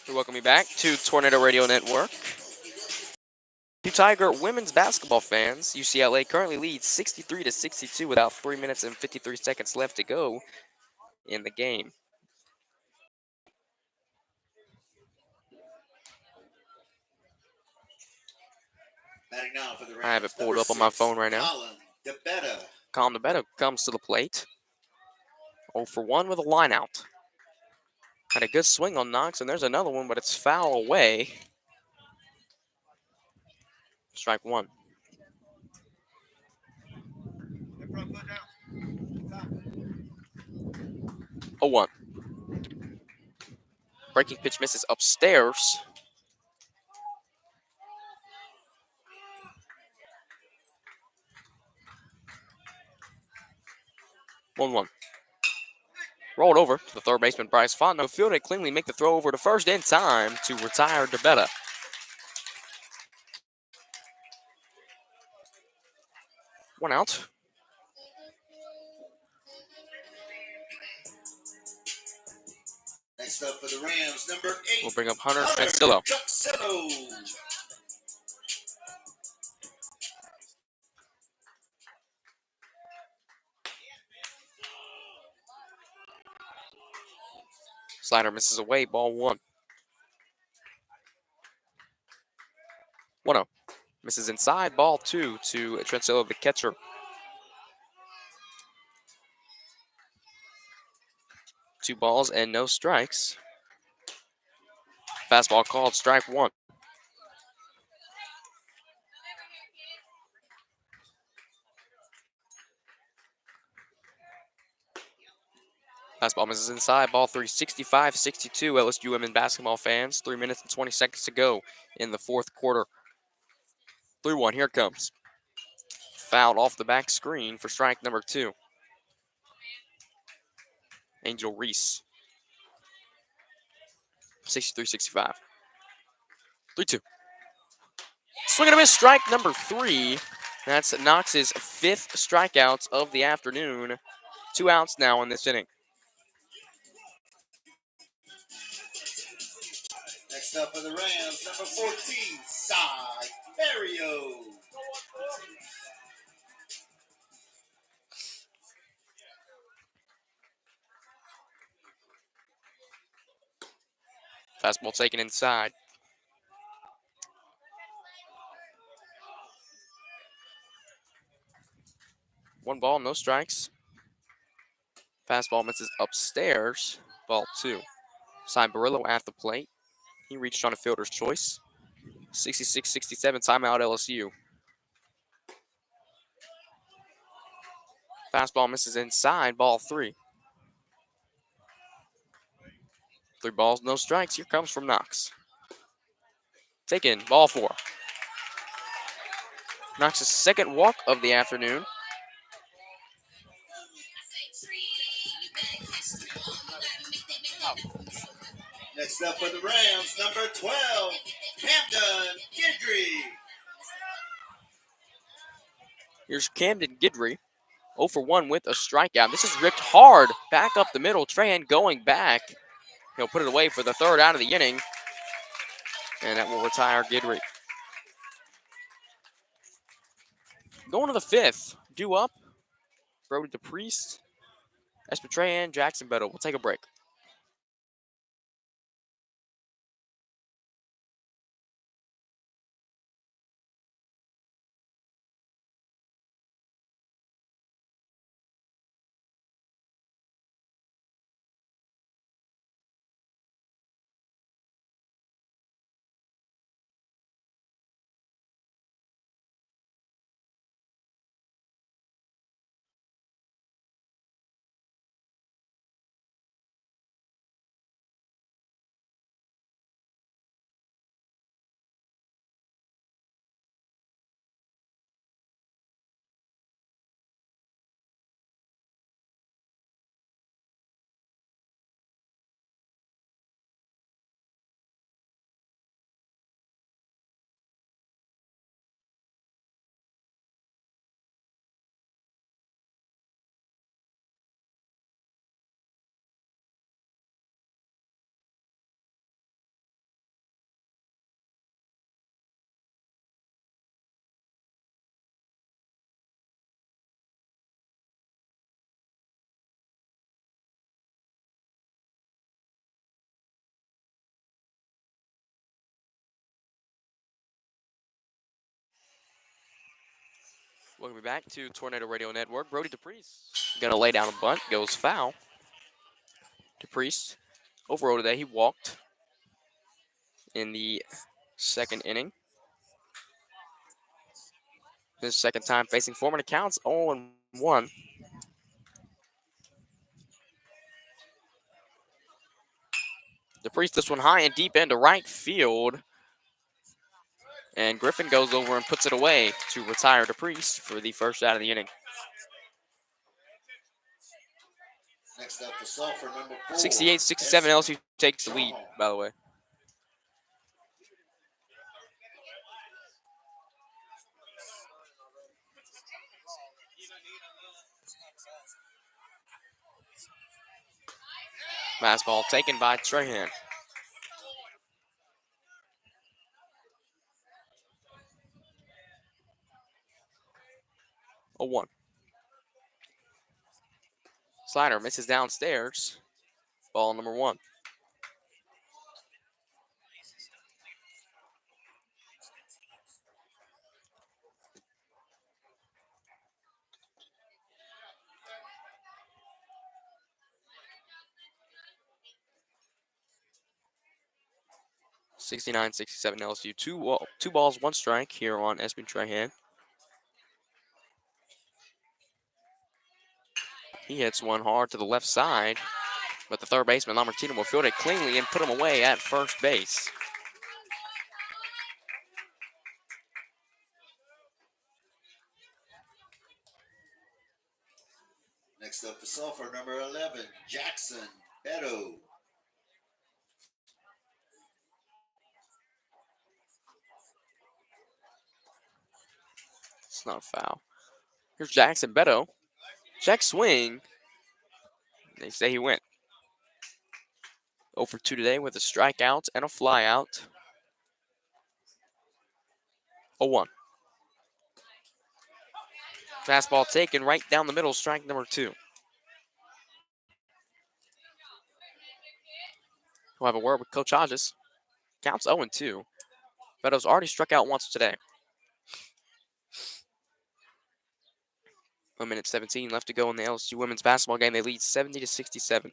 B: We welcome you back to Tornado Radio Network. To Tiger women's basketball fans, UCLA currently leads 63-62 with about 3 minutes and 53 seconds left to go in the game. I have it pulled up on my phone right now. Colin DeBetta comes to the plate. 0 for 1 with a line out. Had a good swing on Knox, and there's another one, but it's foul away. Strike 1. 0-1. Breaking pitch misses upstairs. One. Rolled over to the third baseman, Bryce Fontenot. Fielded it cleanly, make the throw over to first in time to retire DeBetta. One out.
A: Next up for the Rams, number 8.
B: We'll bring up Hunter Transillo. Slider misses away, ball 1. 1-0. Misses inside, ball 2 to Transillo, the catcher. Two balls and no strikes. Fastball called, strike 1. Fastball misses inside, ball 3, 65-62. LSU women basketball fans, 3 minutes and 20 seconds to go in the 4th quarter. 3-1, here it comes. Fouled off the back screen for strike number 2. Angel Reese. 63-65. 3-2. Swing and a miss, strike number 3. That's Knox's 5th strikeouts of the afternoon. 2 outs now in this inning.
A: Next up for the Rams, number 14, Cy Barrio.
B: Fastball taken inside. One ball, no strikes. Fastball misses upstairs. Ball two. Cy Barillo at the plate. He reached on a fielder's choice. 66-67, timeout LSU. Fastball misses inside, ball three. 3 balls, no strikes. Here comes from Knox. Taken, ball four. Knox's second walk of the afternoon.
A: Next up for the Rams, number 12, Camden Guidry.
B: Here's Camden Guidry. 0 for 1 with a strikeout. This is ripped hard back up the middle. Trahan going back. He'll put it away for the third out of the inning. And that will retire Guidry. Going to the fifth. Due up. Brody DePriest, Esper Trahan, Jackson Beto. We'll take a break. Welcome back to Tornado Radio Network. Brody DePriest gonna lay down a bunt, goes foul. DePriest overall today, he walked in the second inning. His second time facing Foreman. Accounts 0-1. DePriest this one high and deep into right field. And Griffin goes over and puts it away to retire DePriest for the first out of the inning.
A: Next up for Sulphur, number 4.
B: 68-67, LSU takes the lead, by the way. Fastball taken by Trahan. 0-1. Slider misses downstairs. Ball number 1. (69-67) LSU. Two balls, one strike here on Espen Trahan. He hits one hard to the left side, but the third baseman, Lamartine, will field it cleanly and put him away at first base.
A: Next up for Sulphur, number 11, Jackson Beto.
B: It's not a foul. Here's Jackson Beto. Check swing. They say he went. 0 for 2 today with a strikeout and a flyout. 0-1. Fastball taken right down the middle, strike number 2. We'll have a word with Coach Hodges. Counts 0-2. Beddoes already struck out once today. 1 minute 17 left to go in the LSU women's basketball game. They lead 70-67.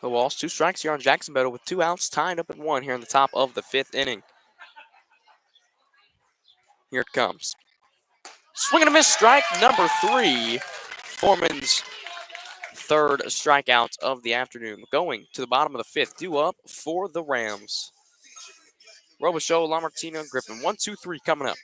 B: The Walls, 2 strikes here on Jackson Beddoe with 2 outs, tied up at 1 here in the top of the 5th inning. Here it comes. Swing and a miss, strike number 3. Foreman's 3rd strikeout of the afternoon. Going to the bottom of the 5th, due up for the Rams. Robichaux, Lamartine, Griffin. 1, 2, 3 coming up.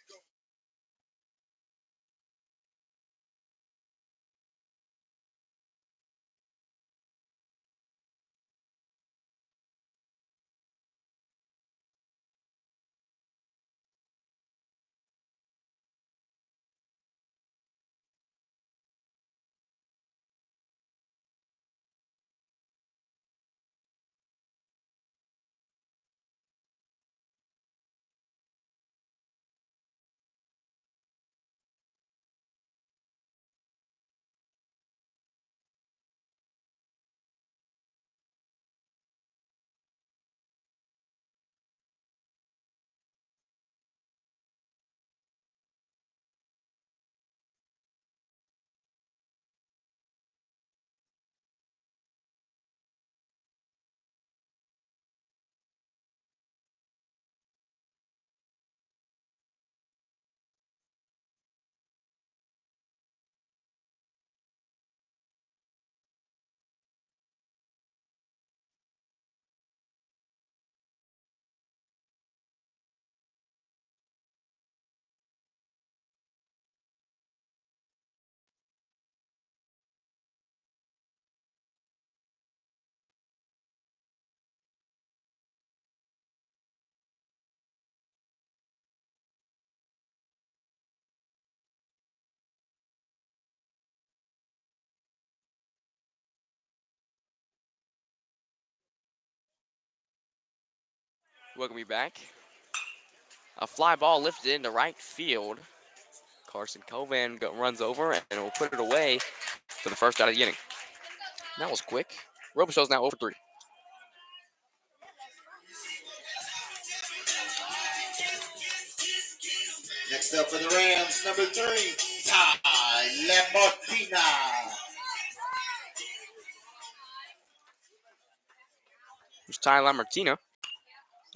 B: Welcome me back. A fly ball lifted into right field. Carson Covan runs over and will put it away for the first out of the inning. That was quick. Robichaux's now 0 for 3.
A: Next up for the Rams, number 3, Ty Lamartina.
B: Here's Ty Lamartina.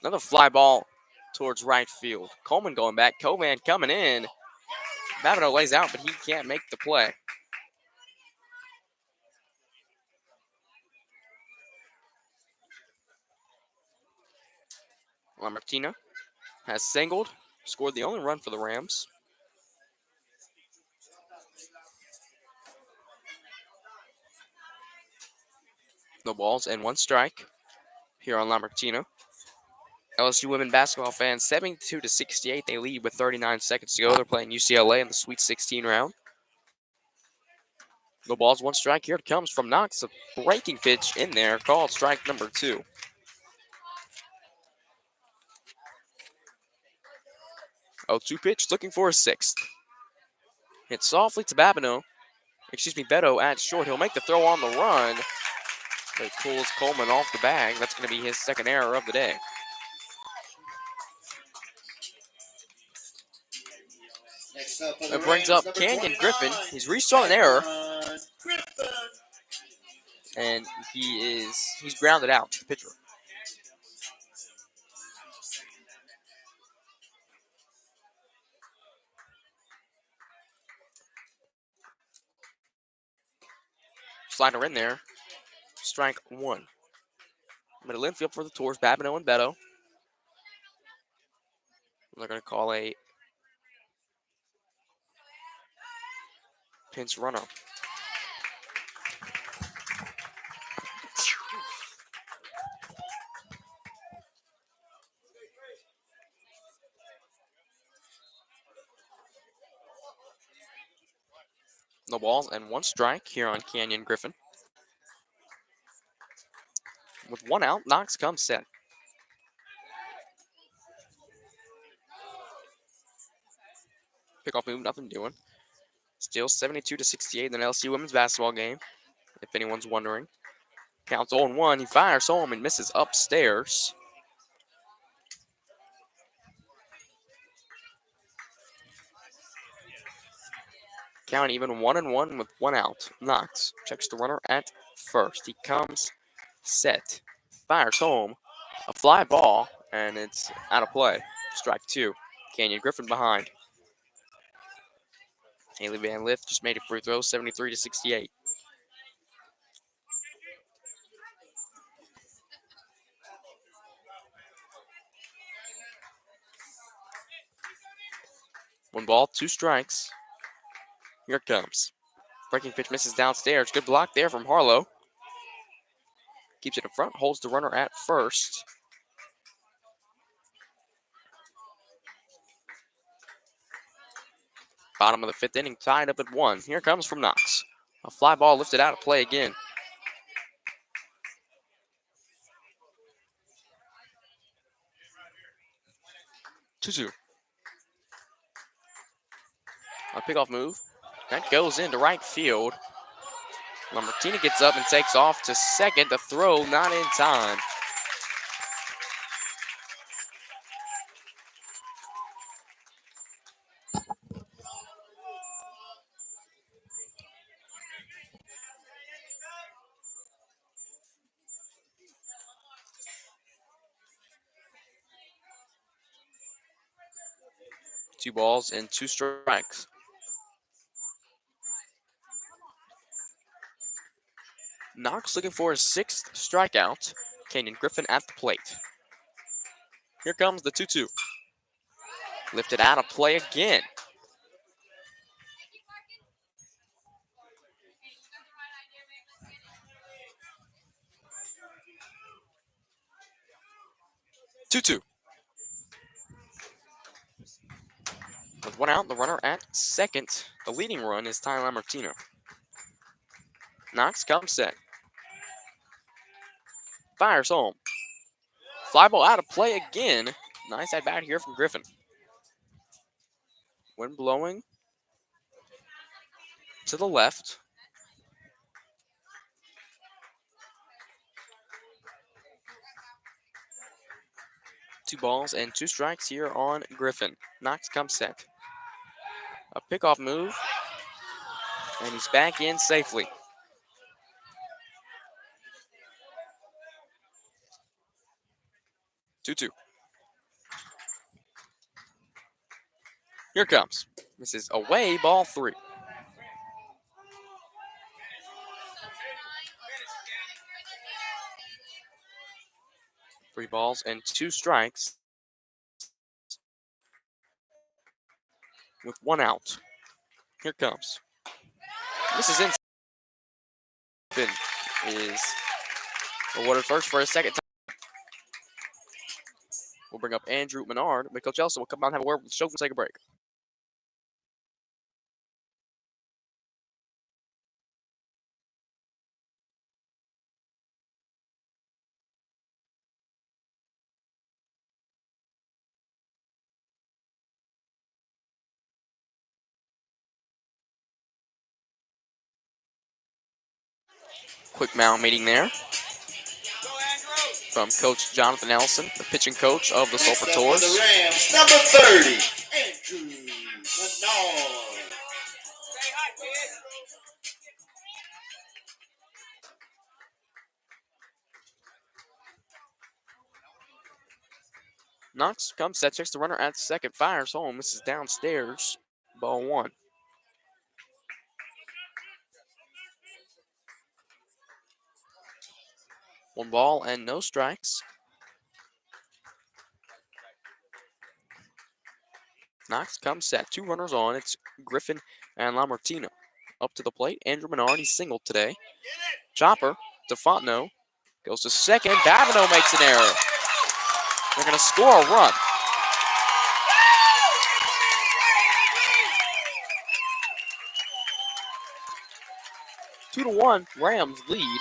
B: Another fly ball towards right field. Coleman going back. Covan coming in. Babineau lays out, but he can't make the play. Lamartina has singled, scored the only run for the Rams. No balls and 1 strike here on Lamartina. LSU women basketball fans 72-68. They lead with 39 seconds to go. They're playing UCLA in the Sweet 16 round. No balls, 1 strike. Here it comes from Knox. A breaking pitch in there, called strike number 2. 0-2 pitch, looking for a 6th. Hit softly to Beddoe at short. He'll make the throw on the run. But it pulls Coleman off the bag. That's going to be his 2nd error of the day. It brings up Canyon Griffin. He's reached on an error. And he's grounded out, the pitcher. Slider in there. Strike 1. Middle infield for the Tours, Babineau and Beddoe. They're going to call a pinch runner. No balls and 1 strike here on Canyon Griffin. With 1 out, Knox comes set. Pickoff move, nothing doing. Still 72-68 in the LSU women's basketball game, if anyone's wondering. Counts 0-1. He fires home and misses upstairs. Count even 1-1 with 1 out. Knox checks the runner at first. He comes set. Fires home. A fly ball, and it's out of play. Strike 2. Canyon Griffin behind. Haley Van Lith just made a free throw, 73-68. One ball, 2 strikes. Here it comes. Breaking pitch misses downstairs. Good block there from Harlow. Keeps it in front, holds the runner at first. Bottom of the 5th inning, tied up at 1. Here comes from Knox. A fly ball lifted out of play again. Two. A pickoff move. That goes into right field. Lambertina gets up and takes off to second. The throw not in time. Two balls and 2 strikes. Knox looking for his 6th strikeout. Canyon Griffin at the plate. Here comes the 2-2. Lifted out of play again. Two. With 1 out, the runner at second. The leading run is Tyler Lambertina. Knox comes set. Fires home. Fly ball out of play again. Nice at bat here from Griffin. Wind blowing to the left. Two balls and 2 strikes here on Griffin. Knox comes set. A pickoff move. And he's back in safely. Two. Here comes. This is away, ball 3. Three balls and 2 strikes. With 1 out. Here comes. This is inside. Is awarded first for a second time. We'll bring up Andrew Menard, but Coach Elson will come out and have a word with the show and take a break. Quick mound meeting there from Coach Jonathan Elson, the pitching coach of the Sulphur Tours.
A: The Rams, number 30, Andrew Menard.
B: Knox comes set, checks the runner at second, fires home. This is downstairs. Ball 1. One ball and no strikes. Knox comes set. 2 runners on. It's Griffin and Lambertina. Up to the plate. Andrew Menard, he's singled today. Chopper to Fontenot. Goes to second. Babineau makes an error. They're going to score a run. 2-1 Rams lead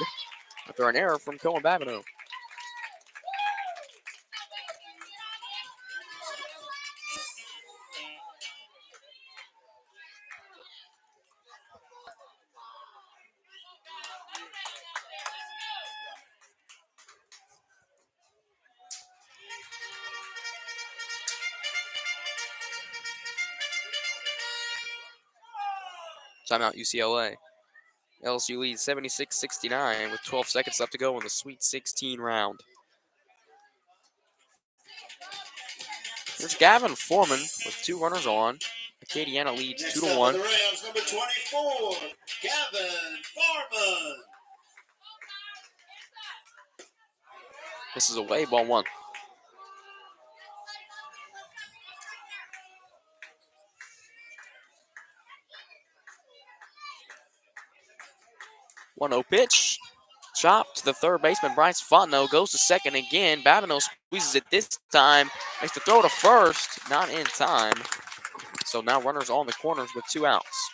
B: after an error from Cohen Babineau. Timeout UCLA. LSU leads 76-69 with 12 seconds left to go in the Sweet 16 round. Here's Gavin Foreman with 2 runners on. Acadiana leads
A: Next
B: 2-1.
A: up for the Rams, number 24, Gavin Foreman.
B: This is away, ball 1. 1-0 pitch. Chop to the third baseman, Bryce Fontenot goes to second again. Babineau squeezes it this time. Makes the throw to first. Not in time. So now runners on the corners with 2 outs.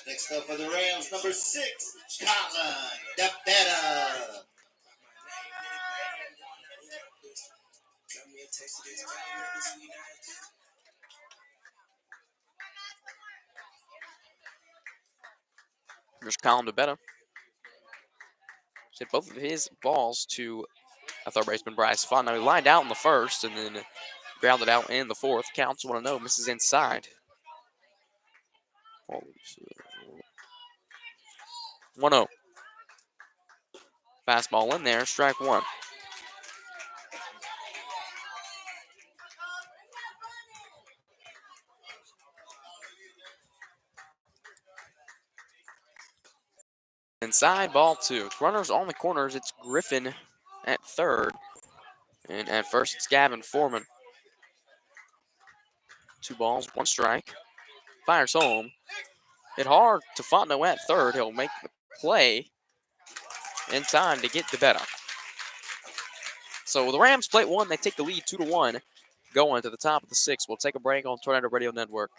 A: Next up for the Rams, number 6, Colin Depetta.
B: Here's Colin DeBetta. Hit both of his balls to a third baseman, Bryce Fontenot. He lined out in the first and then grounded out in the fourth. Counts 1-0, misses inside. 1-0. Fastball in there, strike 1. Inside, ball 2. Runners on the corners, it's Griffin at third. And at first, it's Gavin Foreman. 2 balls, 1 strike. Fires home. Hit hard to Fontenot at third. He'll make the play in time to get DeBetta. So the Rams play 1. They take the lead 2-1. Going to the top of the 6th. We'll take a break on Tornado Radio Network.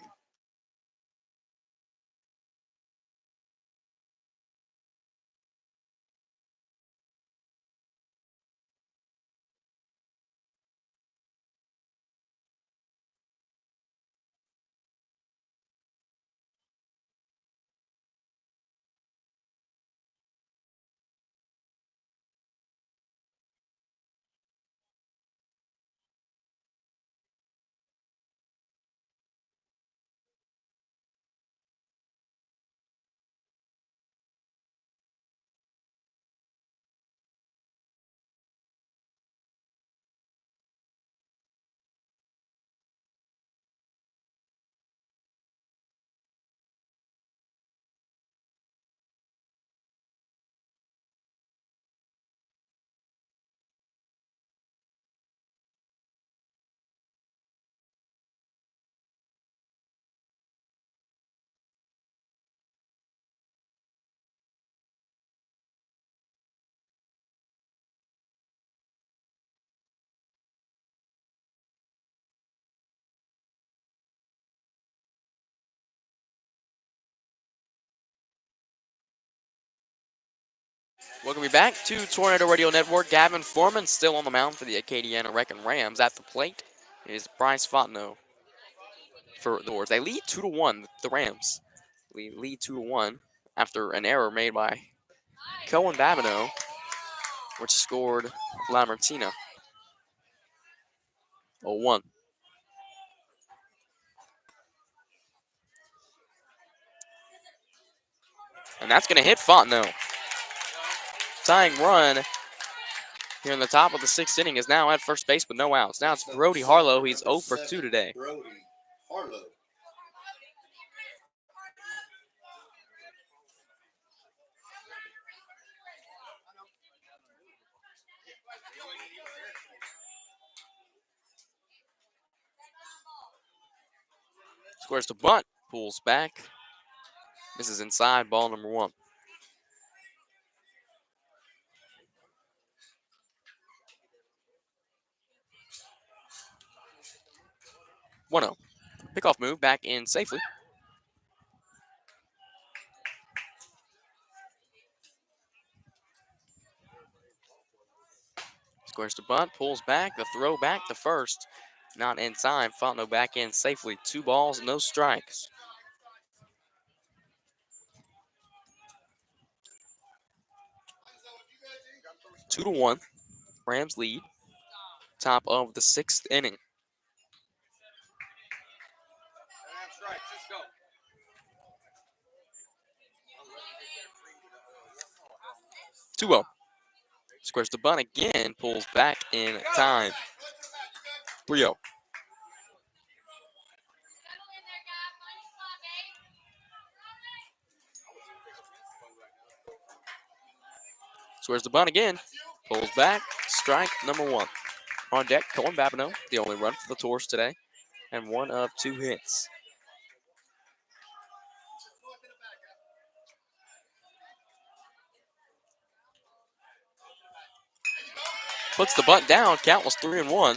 B: Welcome back to Tornado Radio Network. Gavin Foreman still on the mound for the Acadiana Wrecking Rams. At the plate is Bryce Fontenot for the Doors. They lead 2-1. The Rams lead 2-1 after an error made by Cohen Babineau, which scored La Martina. 0-1. And that's going to hit Fontenot. Tying run here in the top of the 6th inning is now at first base with no outs. Now it's Brody Harlow. He's 0 for 2 today.
A: Brody Harlow.
B: Squares to bunt. Pulls back. This is inside, ball number 1. 1-0. Pickoff move back in safely. Squares to bunt, pulls back, the throw back to first. Not in time. Fontenot back in safely. 2 balls, no strikes. Two to 1. Rams lead. Top of the 6th inning. Two 0. Squares the bunt again, pulls back in time. 3-0. Squares the bunt again, pulls back, strike number 1. On deck, Cohen Babineau, the only run for the Tours today, and 1 of 2 hits. Puts the bunt down, count was 3-1.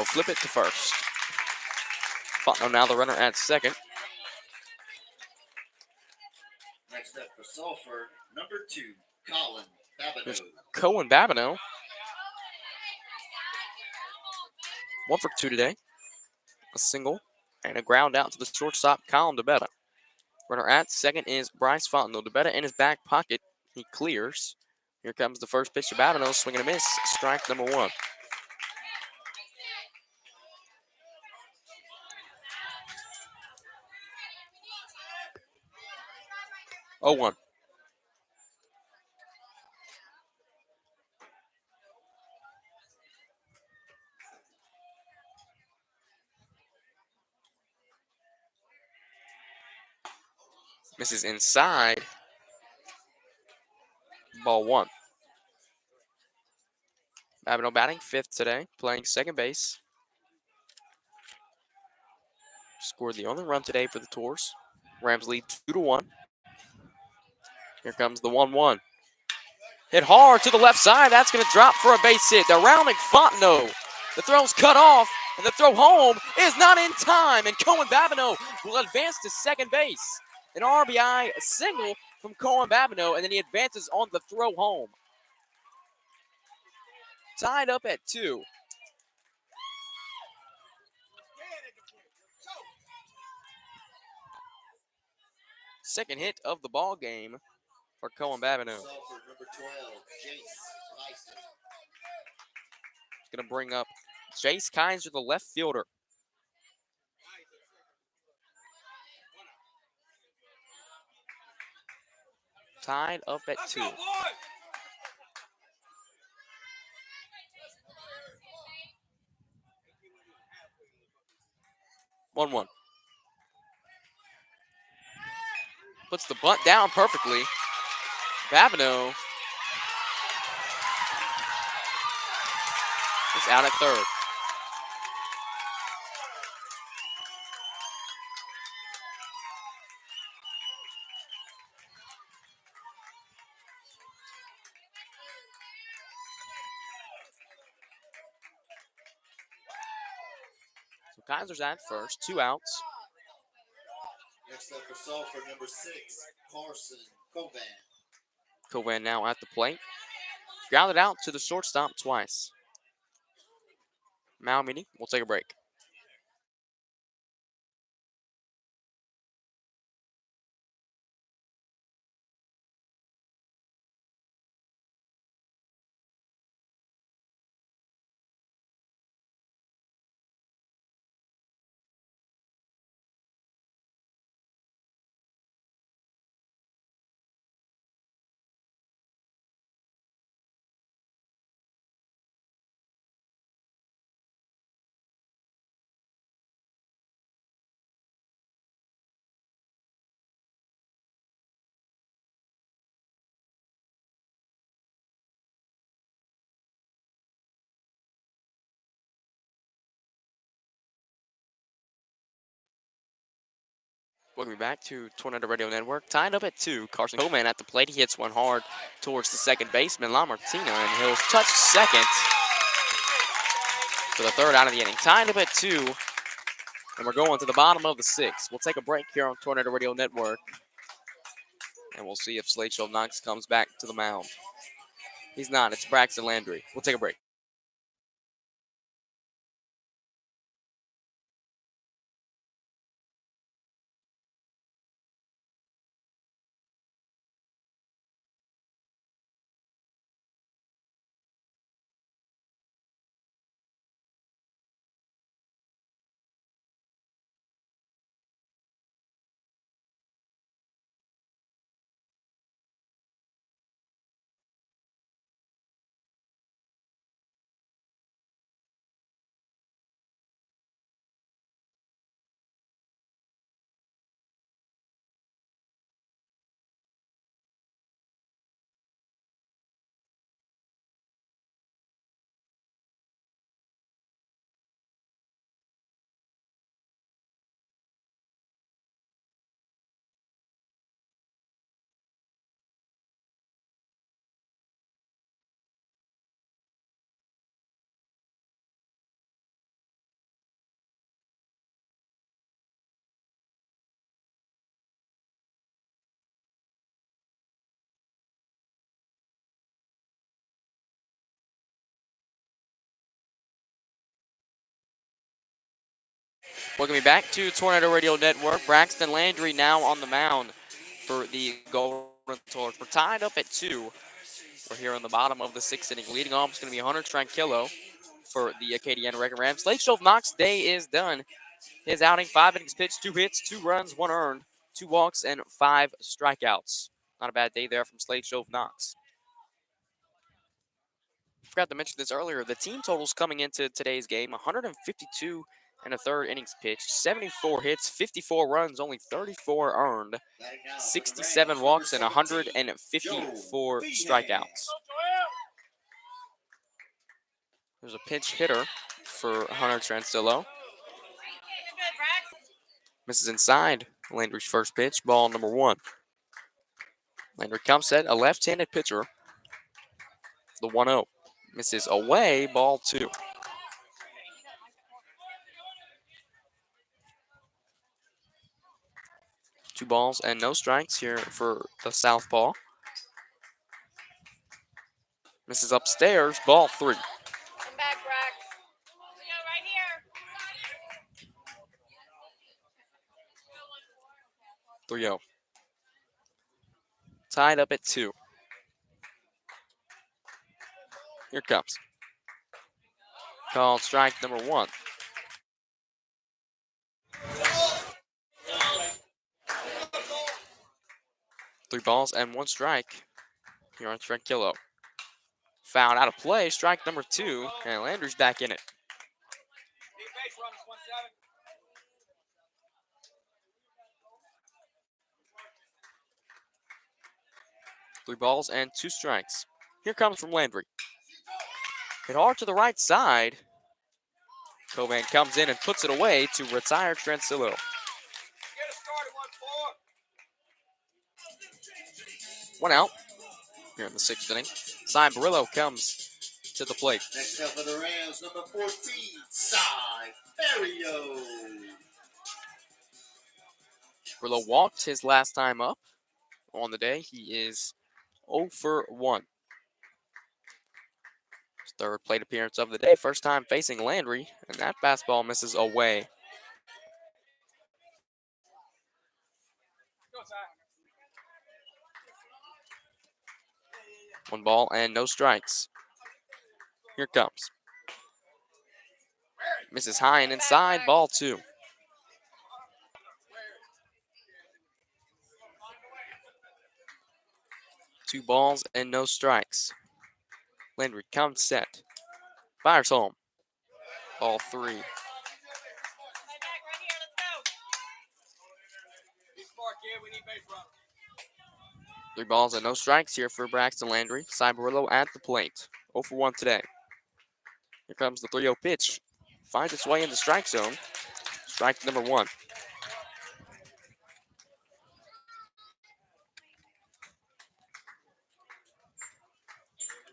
B: Flip it to first. Fontenot now the runner at second.
A: Next up for Sulphur, number 2, Colin Babineau.
B: Cohen Babineau. 1 for 2 today. A single and a ground out to the shortstop, Colin DeBetta. Runner at second is Bryce Fontenot. DeBetta in his back pocket. He clears. Here comes the first pitch to Babineau. Swing and a miss. Strike number 1. Oh, 1. Misses inside. Ball 1. Babineau batting 5th today, playing second base. Scored the only run today for the Tours. Rams lead 2-1. Here comes the 1-1. Hit hard to the left side. That's going to drop for a base hit. They're rounding Fontenot. The throw's cut off, and the throw home is not in time. And Cohen Babineau will advance to second base. An RBI single from Cohen Babineau, and then he advances on the throw home. Tied up at 2. Second hit of the ball game for Cohen Babineau.
A: Sulphur, number 12, Jace Kaiser.
B: Going to bring up Jace Kaiser, the left fielder. Tied up at 2. One 1. Puts the bunt down perfectly. Babineau is out at third. So Kaiser's at first, 2 outs.
A: Next up for Sulphur, number 6, Carson Covan.
B: Covan now at the plate. Grounded out to the shortstop twice. Mal meeting. We'll take a break. Welcome back to Tornado Radio Network. Tied up at 2. Carson Coleman at the plate. He hits one hard towards the second baseman, La Martina, and he'll touch second. for the third out of the inning. Tied up at 2, and we're going to the bottom of the 6th. We'll take a break here on Tornado Radio Network, and we'll see if Slade Knox comes back to the mound. He's not. It's Braxton Landry. We'll take a break. Welcome me back to Tornado Radio Network. Braxton Landry now on the mound for the Golden Torch. We're tied up at 2. We're here on the bottom of the 6th inning. Leading off is going to be Hunter Tranquillo for the Acadiana Wrecking Rams. Slade Knox's day is done. His outing, 5 innings pitched, 2 hits, 2 runs, 1 earned, 2 walks, and 5 strikeouts. Not a bad day there from Slade Knox. Forgot to mention this earlier. The team totals coming into today's game: 152 and a third innings pitched, 74 hits, 54 runs, only 34 earned, 67 walks, and 154 strikeouts. There's a pinch hitter for Hunter Tranquillo. Misses inside Landry's first pitch, ball number 1. Landry comes set, a left-handed pitcher. The 1-0. Misses away, ball 2. Two balls and no strikes here for the southpaw. Misses upstairs, ball 3.
D: Come back, Brax. Right here.
B: 3-0. Tied up at 2. Here it comes. Called strike number 1. Three balls and 1 strike here on Tranquillo. Fouled out of play, strike number 2, and Landry's back in it. Three balls and 2 strikes. Here comes from Landry. Hit hard to the right side. Coban comes in and puts it away to retire Tranquillo. One out here in the 6th inning. Cy Barillo comes to the plate.
A: Next up for the Rams, number 14, Cy Barillo.
B: Barillo walked his last time up on the day. He is 0 for 1. His third plate appearance of the day. First time facing Landry, and that fastball misses away. One ball and no strikes. Here it comes. Misses high and inside, ball 2. Two balls and no strikes. Landry comes set. Fires home. Ball 3. Three balls and no strikes here for Braxton Landry. Cy Barillo at the plate. 0 for 1 today. Here comes the 3-0 pitch. Finds its way in the strike zone. Strike number 1.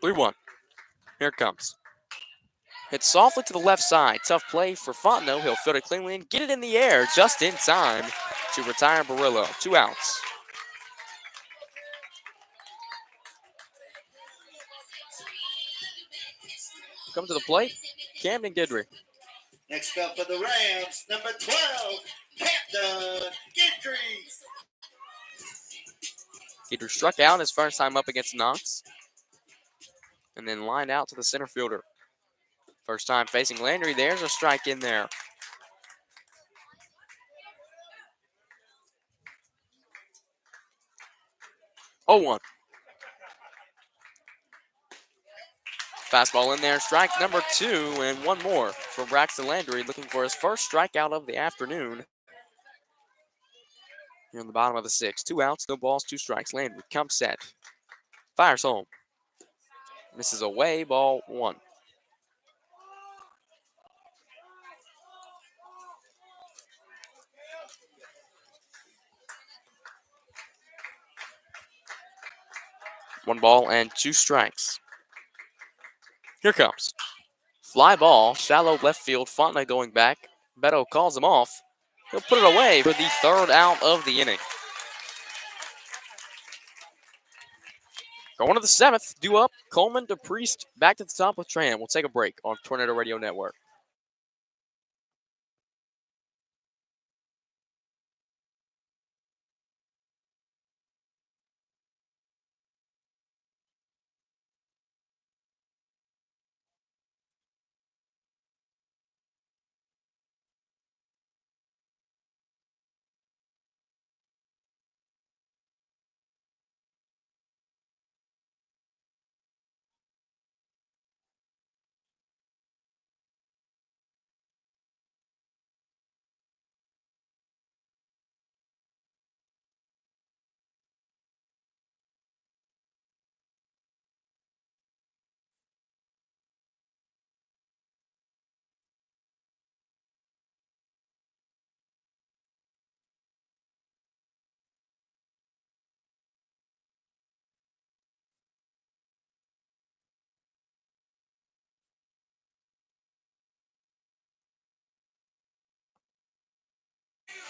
B: Three 1. Here it comes. Hits softly to the left side. Tough play for Fontenot. He'll field it cleanly and get it in the air just in time to retire Barillo. 2 outs. Come to the plate, Camden Guidry.
A: Next up for the Rams, number 12, Hampton Gentry.
B: Guidry struck out his first time up against Knox and then lined out to the center fielder. First time facing Landry. There's a strike in there. 0-1. Fastball in there, strike number 2, and one more for Braxton Landry, looking for his first strikeout of the afternoon. Here in the bottom of the 6th. 2 outs, no balls, 2 strikes. Landry comes set. Fires home. Misses away, ball 1. One ball and 2 strikes. Here comes. Fly ball, shallow left field. Fontenay going back. Beto calls him off. He'll put it away for the 3rd out of the inning. Going to the 7th, due up. Coleman to Priest, back to the top with Tran. We'll take a break on Tornado Radio Network.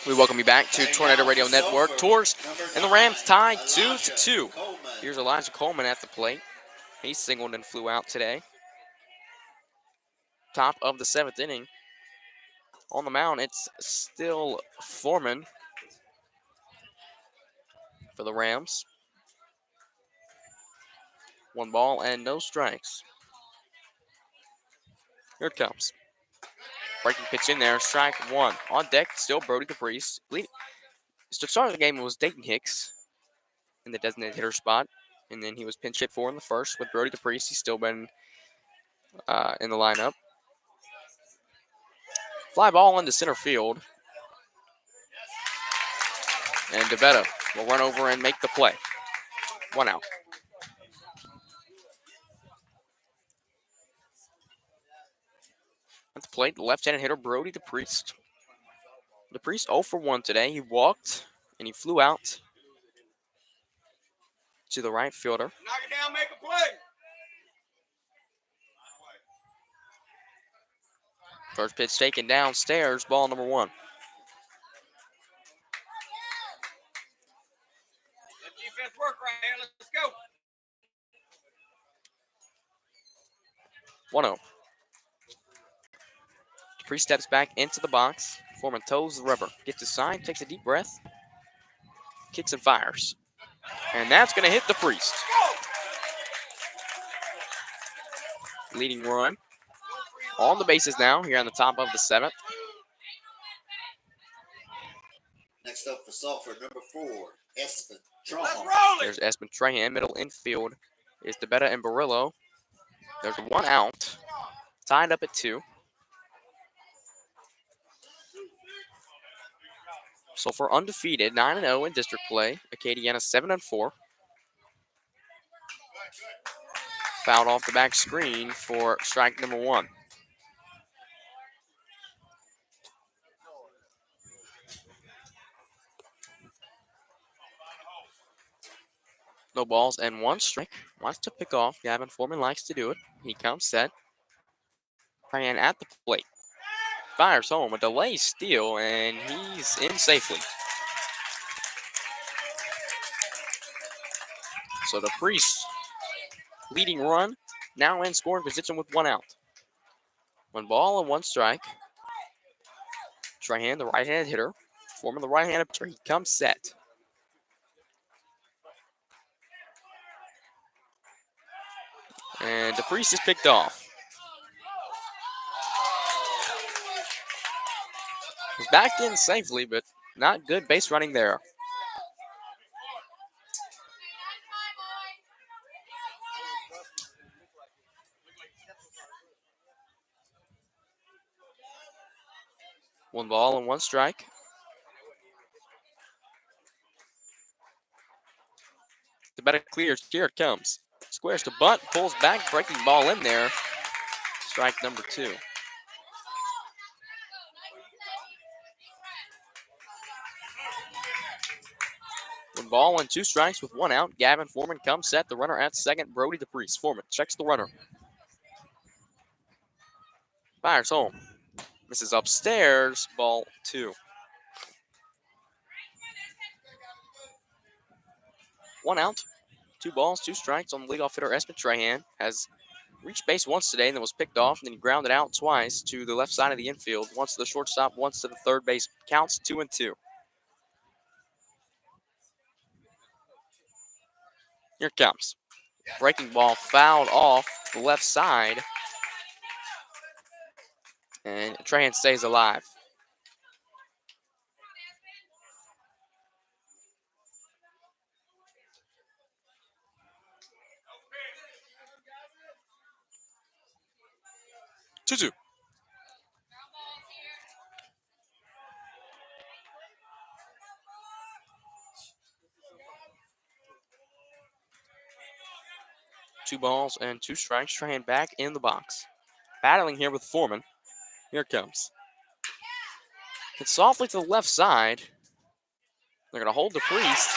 B: We welcome you back to Tornado Radio Network. Tours and the Rams tied 2-2. Here's Elijah Coleman at the plate. He singled and flew out today. Top of the 7th inning. On the mound, it's still Foreman for the Rams. 1 ball and no strikes. Here it comes. Breaking pitch in there, strike 1. On deck, still Brody Caprice. Starting the game was Dayton Hicks in the designated hitter spot. And then he was pinch hit for in the first with Brody Caprice. He's still been in the lineup. Fly ball into center field. And DeVetta will run over and make the play. 1 out. At the plate, the left-handed hitter Brody DePriest. DePriest 0 for 1 today. He walked and he flew out to the right fielder.
C: Knock it down, make a play.
B: First pitch taken downstairs, ball number 1.
C: Let defense work right here. Let's go.
B: 1-0. DePriest steps back into the box. Foreman toes the rubber. Gets his sign, takes a deep breath. Kicks and fires. And that's going to hit DePriest. Leading run on the bases now here on the top of the 7th.
A: Next up for Sulphur, number 4, Espen
C: Let's
A: Trahan.
C: roll it.
B: There's Espen Trahan. Middle infield is DeBetta and Barillo. There's 1 out. Tied up at 2. Sulphur undefeated, 9-0 in district play. Acadiana 7-4. Fouled off the back screen for strike number 1. No balls and 1 strike. Wants to pick off. Gavin Foreman likes to do it. He comes set. Ryan at the plate. Fires home. A delay steal, and he's in safely. So the Priest leading run now in scoring position with 1 out. 1 ball and 1 strike. Trahan, the right-handed hitter. Foreman, the right-handed pitcher. He comes set. And the Priest is picked off. He's backed in safely, but not good base running there. One ball and 1 strike. The better clears. Here it comes. Squares to bunt, pulls back, breaking ball in there. Strike number 2. One ball and 2 strikes with 1 out. Gavin Foreman comes set. The runner at second. Brody DePriest. Foreman checks the runner. Fires home. Misses upstairs. Ball 2. 1 out. 2 balls, 2 strikes on the leadoff hitter. Espen Trahan has reached base once today and then was picked off, and then he grounded out twice to the left side of the infield. Once to the shortstop, once to the third base. Counts 2-2. Here it comes. Breaking ball fouled off the left side. And Trahan stays alive. Two. Two balls and 2 strikes. Trahan back in the box. Battling here with Foreman. Here it comes. It's softly to the left side. They're going to hold the Priest.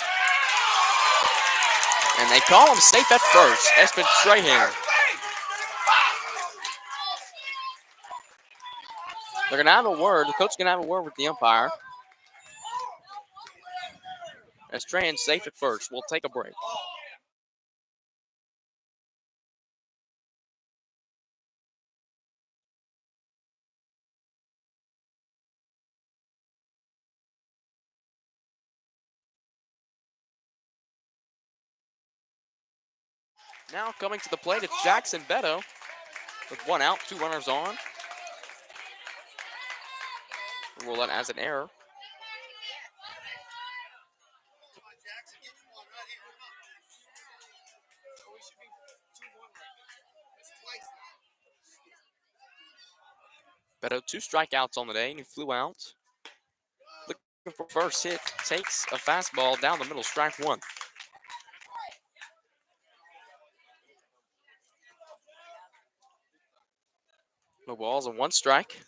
B: And they call him safe at first. Espen Trahan. They're going to have a word. The coach's going to have a word with the umpire. As Trahan's safe at first. We'll take a break. Now coming to the plate, it's Jackson Beto with 1 out, 2 runners on. Rule that as an error. Beto 2 strikeouts on the day, and he flew out. Looking for first hit, takes a fastball down the middle, strike 1. No balls and 1 strike.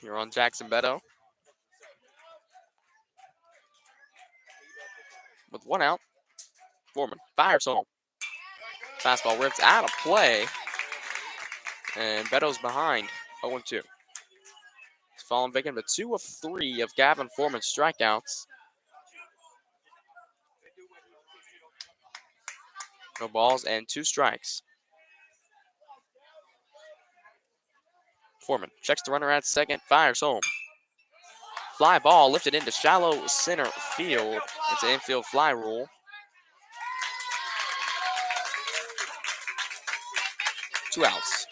B: Here on Jackson Beto. With 1 out, Foreman fires home. Fastball rips out of play. And Beto's behind, 0-2. He's fallen victim to 2 of 3 of Gavin Foreman's strikeouts. No balls and 2 strikes. Foreman checks the runner at second, fires home. Fly ball lifted into shallow center field. It's an infield fly rule. Two outs.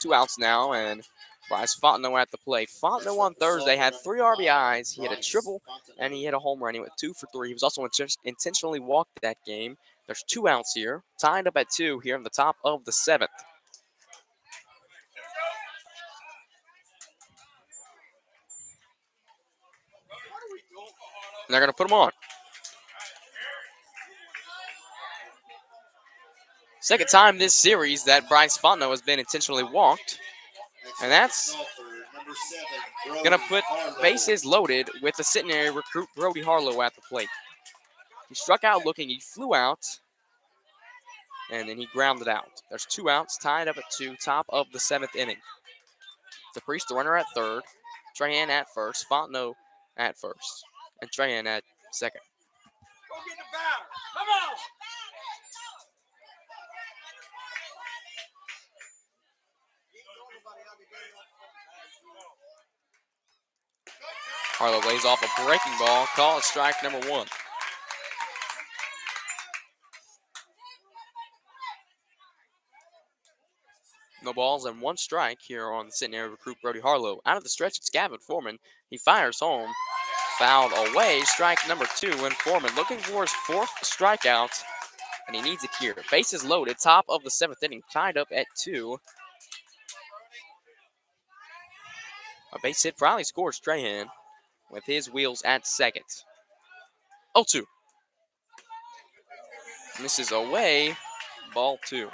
B: 2 outs now, and Bryce Fontenot at the plate. Fontenot on Thursday had 3 RBIs. He had a triple, and he hit a home run. He went 2 for 3. He was also intentionally walked that game. There's 2 outs here, tied up at 2 here in the top of the 7th. And they're going to put him on. Second time this series that Bryce Fontenot has been intentionally walked. And that's going to put bases loaded with the centenary recruit Brody Harlow at the plate. He struck out looking. He flew out. and then he grounded out. There's 2 outs, tied up at 2, top of the 7th inning. DePriest, the runner at third, Trahan at first, Fontenot at first, and Trahan at second.
C: Go get the batter. Come on.
B: Harlow lays off a breaking ball, call it strike number 1. No balls and 1 strike here on the centenary recruit Brody Harlow. Out of the stretch, it's Gavin Foreman. He fires home, fouled away, strike number 2, and Foreman looking for his 4th strikeout, and he needs it here. Bases loaded, top of the 7th inning, tied up at 2. A base hit probably scores Trahan with his wheels at second. 0-2. This is away, ball 2.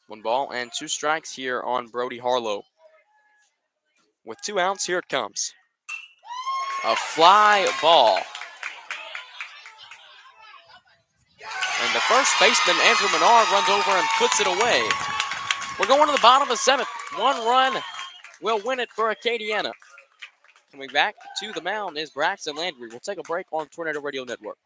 B: One ball and 2 strikes here on Brody Harlow. With 2 outs, here it comes. A fly ball. And the first baseman, Andrew Menard, runs over and puts it away. We're going to the bottom of the 7th. 1 run will win it for Acadiana. Coming back to the mound is Braxton Landry. We'll take a break on Tornado Radio Network.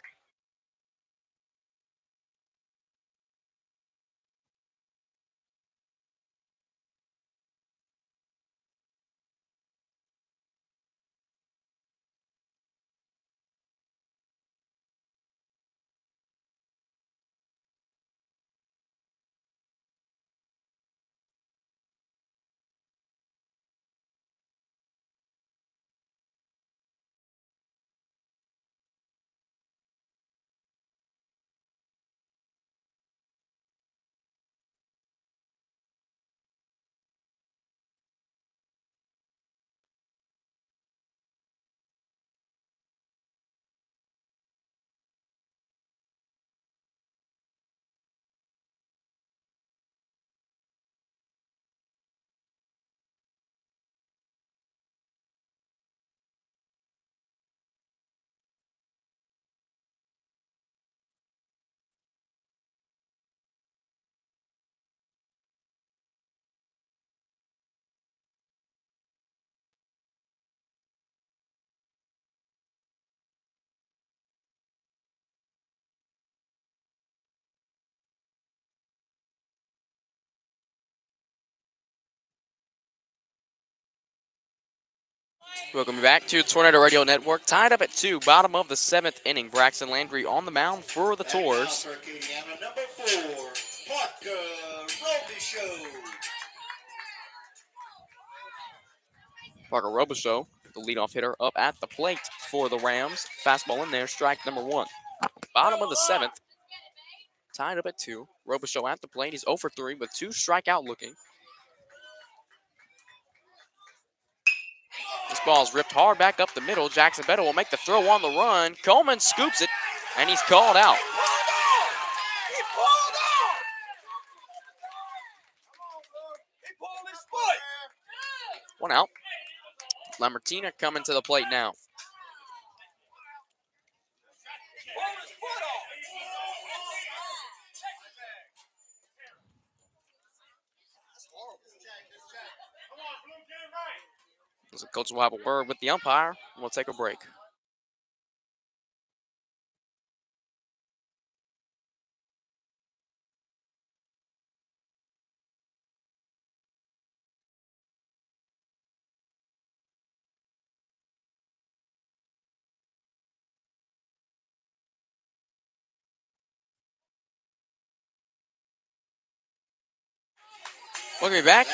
B: Welcome back to Tornado Radio Network. Tied up at 2, bottom of the 7th inning. Braxton Landry on the mound for the Tours.
A: Number 4, Parker Robichaux.
B: Parker Robichaux, the leadoff hitter, up at the plate for the Rams. Fastball in there, strike number 1. Bottom of the 7th. Tied up at 2. Robichaux at the plate. He's 0 for 3 with 2 strikeout looking. This ball's ripped hard back up the middle. Jackson Beto will make the throw on the run. Coleman scoops it, and he's called out.
C: He pulled off. He pulled his foot.
B: 1 out. Lamartina coming to the plate now.
C: He pulled his foot off.
B: The coach will have a word with the umpire. We'll take a break. We'll be back.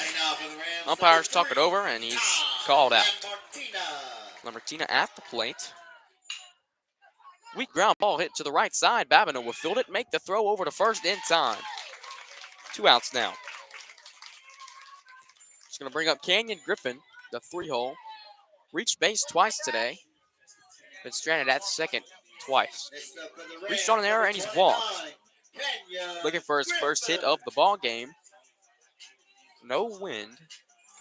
B: Umpires talk it over, and he's called out. Lamartina at the plate. Weak ground ball hit to the right side. Babineau will field it, make the throw over to first in time. 2 outs now. Just going to bring up Canyon Griffin, the 3-hole. Reached base twice today. Been stranded at second twice. Reached on an error, and he's walked. Looking for his first hit of the ball game. No wind.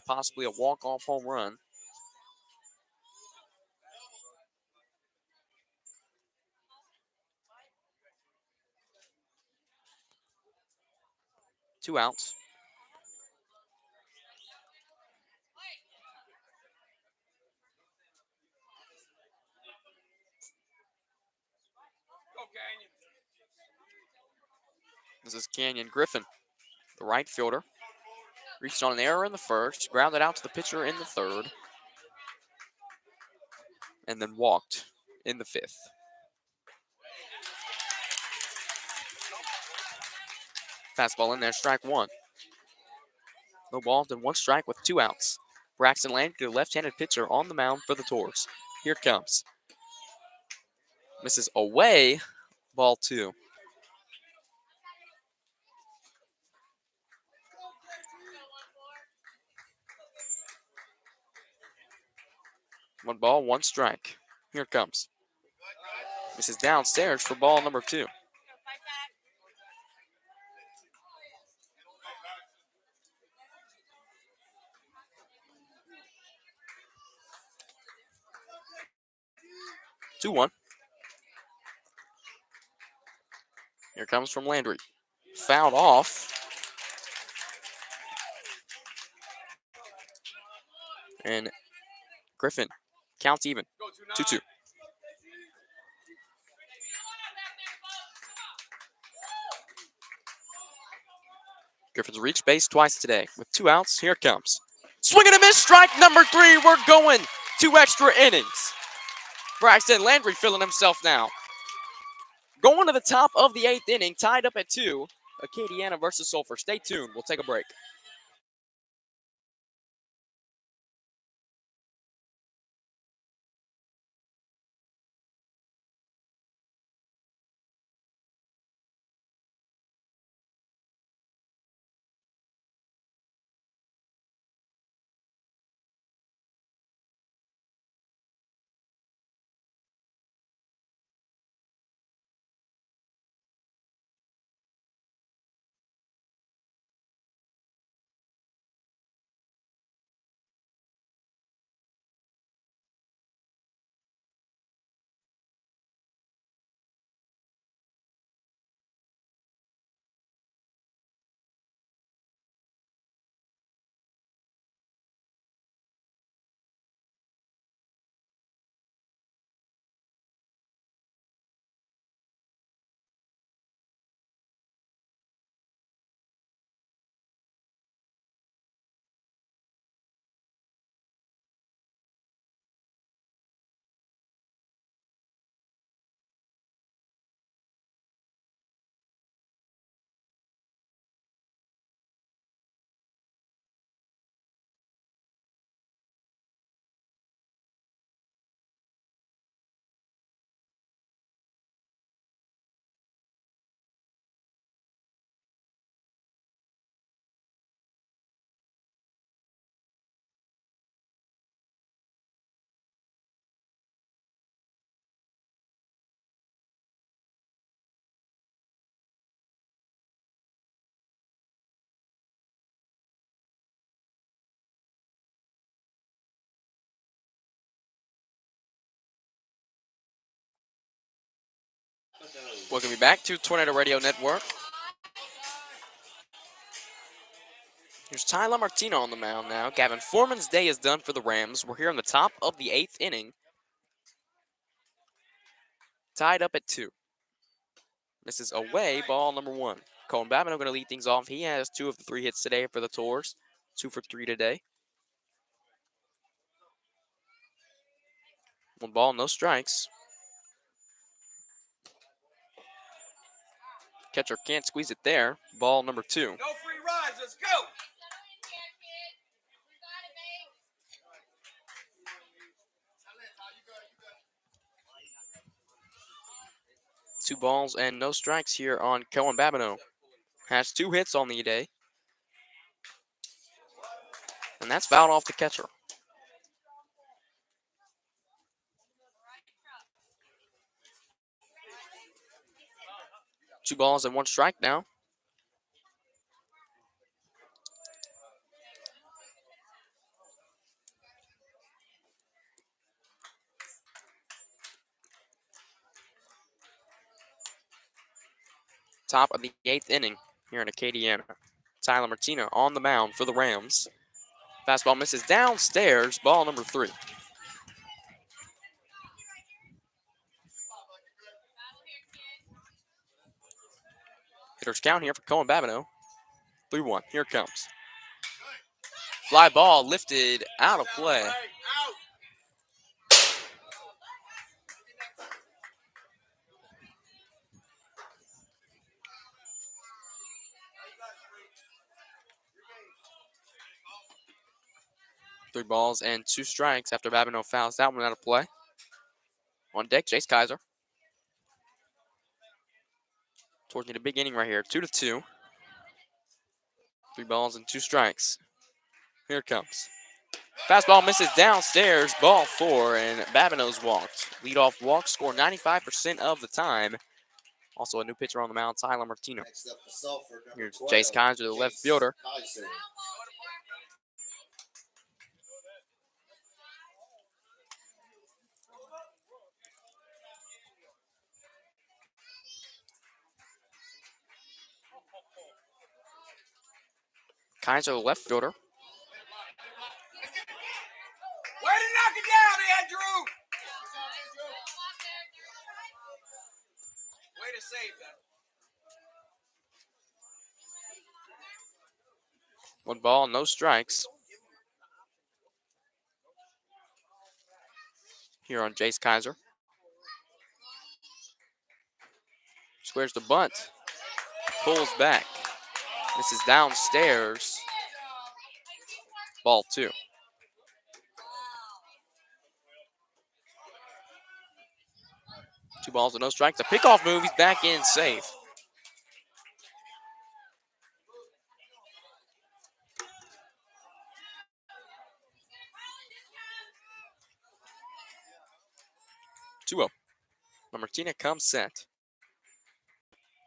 B: Possibly a walk-off home run. 2 outs.
C: Go, Canyon.
B: This is Canyon Griffin, the right fielder. Reached on an error in the first, grounded out to the pitcher in the third, and then walked in the fifth. Fastball in there, strike one. No balls and 1 strike with 2 outs. Braxton Landry, the left-handed pitcher on the mound for the Tours. Here comes. Misses away, ball 2. One ball, 1 strike. Here it comes. Misses downstairs for ball number 2. Two one. Here comes from Landry. Fouled off. And Griffin counts even. 2-2. Griffin's reached base twice today. With 2 outs, here it comes. Swing and a miss, strike number 3. We're going 2 extra innings. Braxton Landry feeling himself now. Going to the top of the 8th inning, tied up at 2. Acadiana versus Sulphur. Stay tuned. We'll take a break. Welcome you back to Tornado Radio Network. Here's Tyler Martino on the mound now. Gavin Foreman's day is done for the Rams. We're here on the top of the 8th inning. Tied up at 2. This is away, ball number 1. Colin Babineau going to lead things off. He has 2 of the 3 hits today for the Tours. 2 for 3 today. 1 ball, no strikes. Catcher can't squeeze it there. Ball number 2.
C: No free rides. Let's go.
B: 2 balls and no strikes here on Colin Babineau. Has 2 hits on the day. And that's fouled off the catcher. Two balls and 1 strike now. Top of the 8th inning here in Acadiana. Tyler Martina on the mound for the Rams. Fastball misses downstairs, ball number 3. Hitter's count here for Cohen Babineau. 3-1. Here it comes. Fly ball lifted out of play. Three balls and 2 strikes after Babineau fouls that one out of play. On deck, Jace Kaiser. Towards the big inning right here. 2-2. 3 balls and 2 strikes. Here it comes. Fastball misses downstairs, ball 4, and Babineau's walked. Leadoff walk, score 95% of the time. Also a new pitcher on the mound, Tyler Martino.
A: Next up for Sulphur, number
B: Here's
A: 12,
B: Jace Kaiser, the left
A: Jace
B: fielder.
A: Kaiser.
B: Kaiser, the left fielder.
C: Way to knock it down, Andrew! Way to save that.
B: 1 ball, no strikes. Here on Jace Kaiser. Squares the bunt. Pulls back. This is downstairs. Ball 2. Two balls and no strikes. A pickoff move. He's back in safe. Two-0. Martina comes set.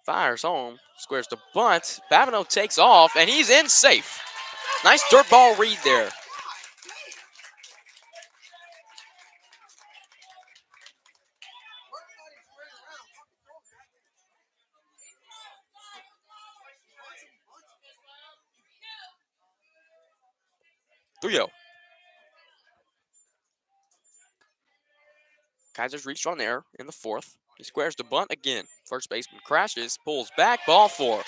B: Fires home. Squares the bunt. Babineau takes off, and he's in safe. Nice dirt ball read there. Three-0. Kaiser's reached on there in the 4th. He squares the bunt again. First baseman crashes, pulls back, ball 4.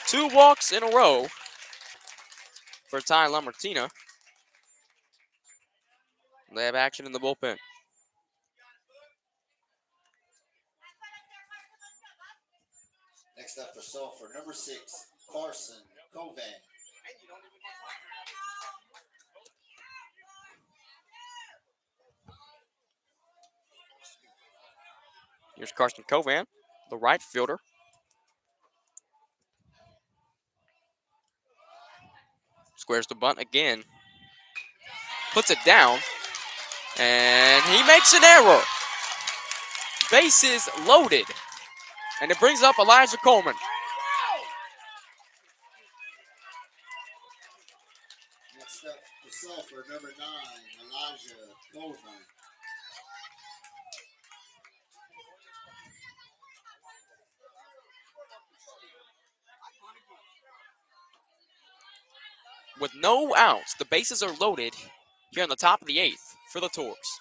B: 2 walks in a row for Tyler Martina. They have action in the bullpen.
A: Next up for Sulphur, number 6, Carson Covan.
B: Here's Carson Covan, the right fielder. Squares the bunt again. Puts it down. And he makes an error. Bases loaded. And it brings up Elijah Coleman.
A: Next up for Sulphur, number 9, Elijah Coleman.
B: With no outs, the bases are loaded here on the top of the 8th for the Torks.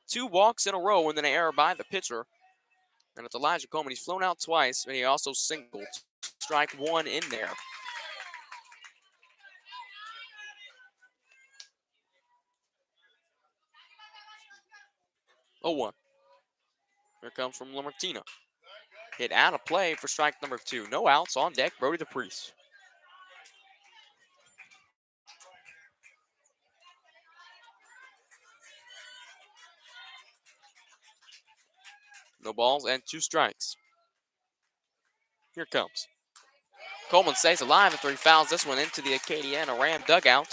B: 2 walks in a row and then an error by the pitcher. And it's Elijah Coleman. He's flown out twice, and he also singled. Strike 1 in there. Oh, 1. Here comes from Lamartina. Hit out of play for strike number 2. No outs on deck. Brody DePriest. No balls and 2 strikes. Here it comes. Coleman stays alive after he fouls this one into the Acadiana Ram dugout.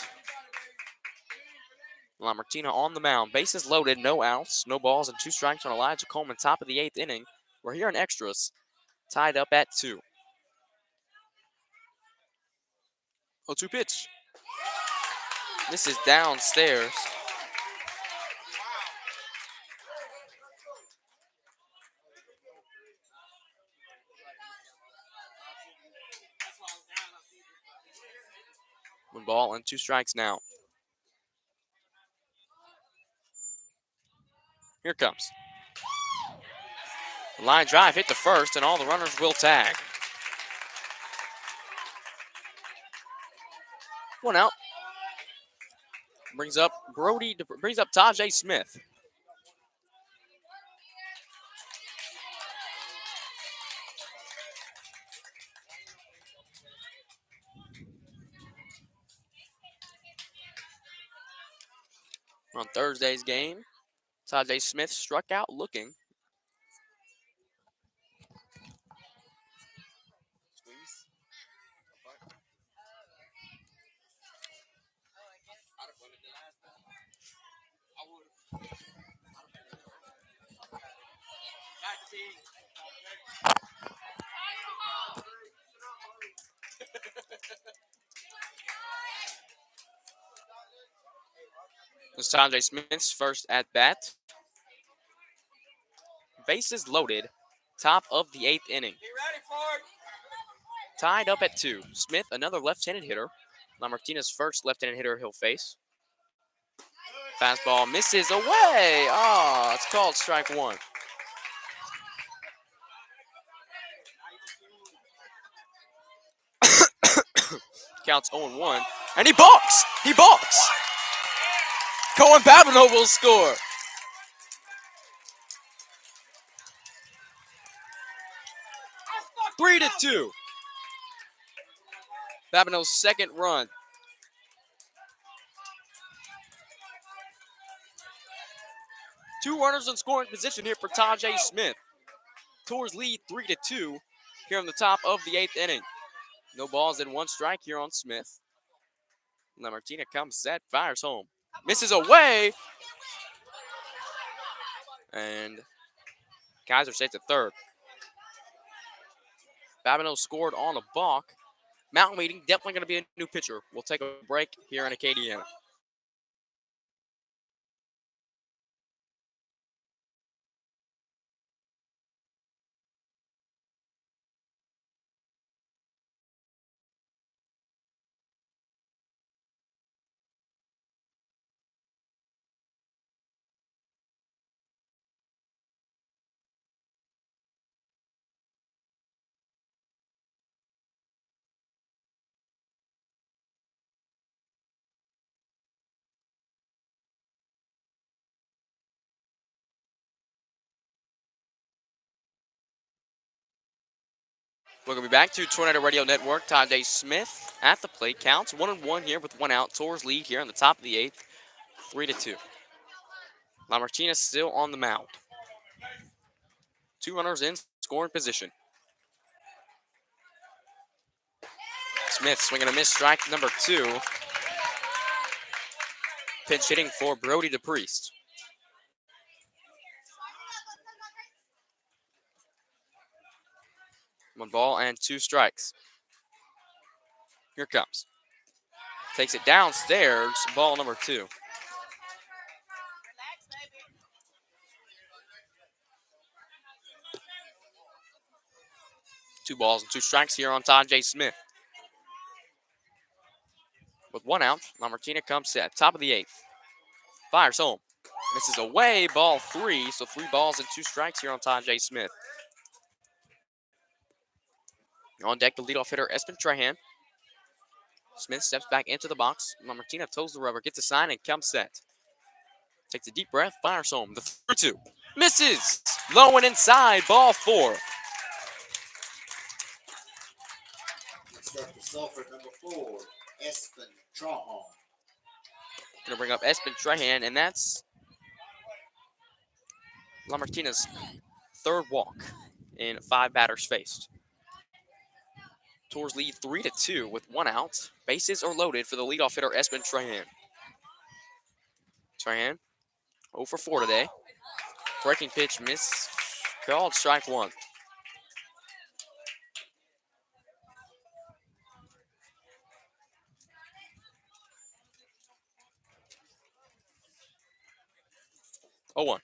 B: Lamartina on the mound. Bases loaded, no outs, no balls, and 2 strikes on Elijah Coleman. Top of the 8th inning. We're here in extras. Tied up at 2. 0-2 pitch. This is downstairs. One ball and 2 strikes now. Here it comes. The line drive hit the first, and all the runners will tag. One out. Brings up Tajay Smith. On Thursday's game, Tajay Smith struck out looking. It's Tajay Smith's first at bat. Bases loaded. Top of the 8th inning.
C: Be ready for it.
B: Tied up at 2. Smith, another left-handed hitter. Lamartina's first left-handed hitter he'll face. Fastball misses away. Oh, it's called strike 1. Counts 0-1. And he balks! He balks! Cohen Babineau will score.
C: I
B: 3-2. Babineau's second run. Two runners in scoring position here for Tajay Smith. Tours lead 3-2 here on the top of the 8th inning. No balls and 1 strike here on Smith. Lamartina comes set, fires home. Misses away. And Kaiser stays at third. Babineau scored on a balk. Mountain Meeting definitely going to be a new pitcher. We'll take a break here in Acadiana. We're going to be back to Tornado Radio Network. Tajay Smith at the plate. Counts 1-1 here with 1 out. Tours lead here on the top of the 8th, 3-2. Lamartina still on the mound. 2 runners in scoring position. Smith swinging a miss, strike number 2. Pinch hitting for Brody DePriest. One ball and 2 strikes. Here it comes. Takes it downstairs. Ball number 2. Two balls and 2 strikes here on Tajay Smith. With 1 out, Lamartina comes set. Top of the 8th. Fires home. Misses away. Ball 3. So 3 balls and 2 strikes here on Tajay Smith. On deck, the leadoff hitter, Espen Trahan. Smith steps back into the box. Lamartina toes the rubber, gets a sign, and comes set. Takes a deep breath, fires home. The 3-2. Misses! Low and inside, ball 4.
A: Start the Sulphur number 4, Espen Trahan.
B: Gonna bring up Espen Trahan, and that's Lamartina's 3rd walk in 5 batters faced. Tours lead 3-2 with 1 out. Bases are loaded for the leadoff hitter, Espen Trahan. Trahan, 0 for 4 today. Breaking pitch miss, called strike 1. Oh, 1.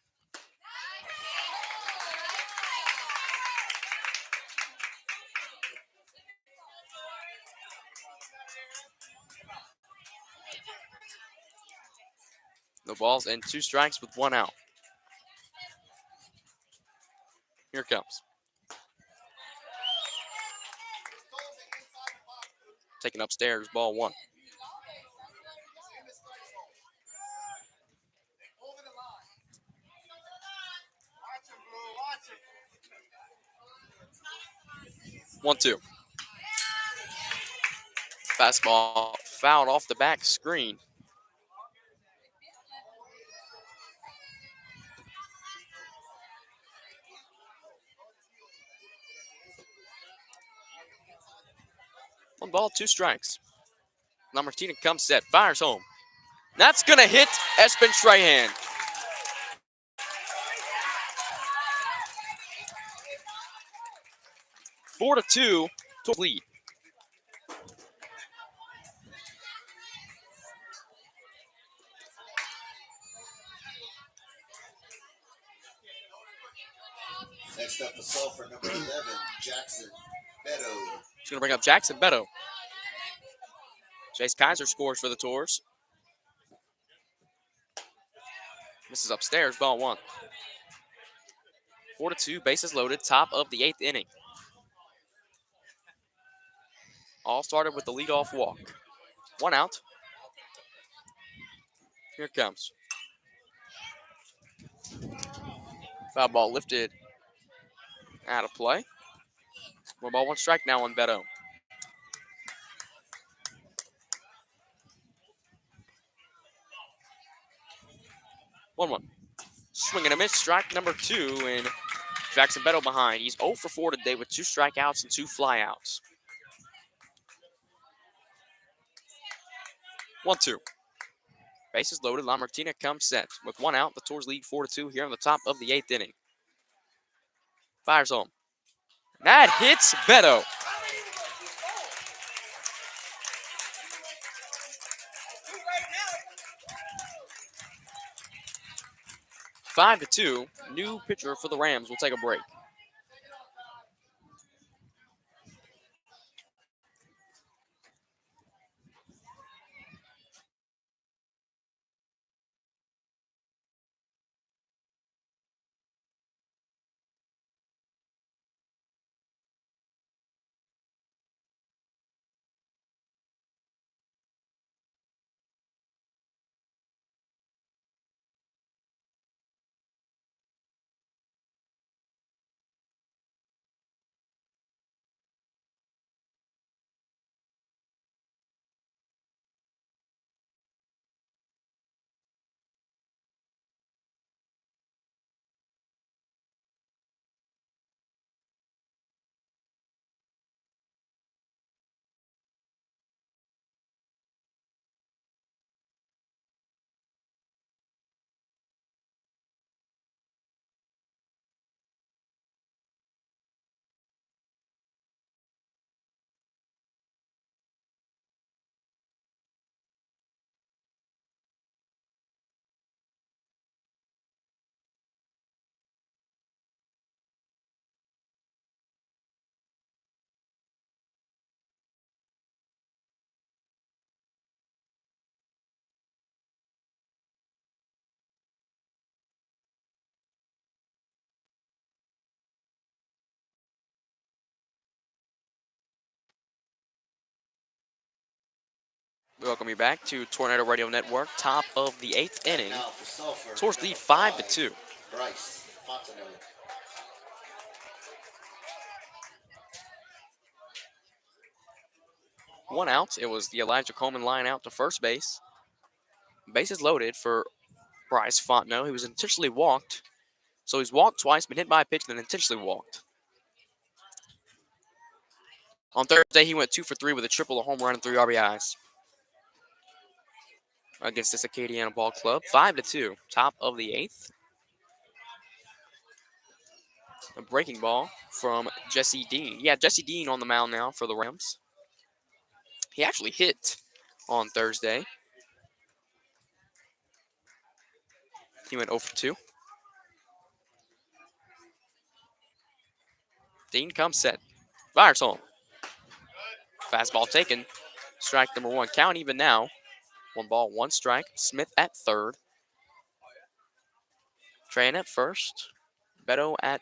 B: No balls and 2 strikes with 1 out. Here it comes. Taken upstairs, ball 1. One, 2. Fastball fouled off the back screen. One ball, 2 strikes. Lamartina comes set, fires home. That's going to hit Espen Strahan. 4-2 to lead.
A: Next up, the Sulphur, number 11, Jackson Beto.
B: He's going to bring up Jackson Beto. Chase Kaiser scores for the Tours. This is upstairs, ball 1. 4-2, bases loaded, top of the 8th inning. All started with the leadoff walk. 1 out. Here it comes. Foul ball lifted out of play. 1 ball, 1 strike now on Beto. One. Swing and a miss, strike number 2, and Jackson Beto behind. He's 0 for 4 today with 2 strikeouts and 2 flyouts. 1-2. Bases loaded. Lamartina comes set. With 1 out, the Tours lead 4-2 here on the top of the 8th inning. Fires home. That hits Beto. Five to 2. New pitcher for the Rams. We'll take a break. We welcome you back to Tornado Radio Network, top of the 8th inning.
A: Now for Sulphur,
B: Tours lead
A: number
B: 5 to
A: 5,
B: 2.
A: Bryce Fontenot.
B: One out. It was the Elijah Coleman line out to first base. Bases loaded for Bryce Fontenot. He was intentionally walked. So he's walked twice, been hit by a pitch, and then intentionally walked. On Thursday, he went 2 for 3 with a triple, a home run, and 3 RBIs against this Acadiana ball club. 5 to 2, top of the 8th. A breaking ball from Jesse Dean. Yeah, Jesse Dean on the mound now for the Rams. He actually hit on Thursday. He went 0 for 2. Dean comes set. Fires home. Fastball taken. Strike number 1. Count even now. 1 ball, 1 strike. Smith at third. Trahan at first. Beto at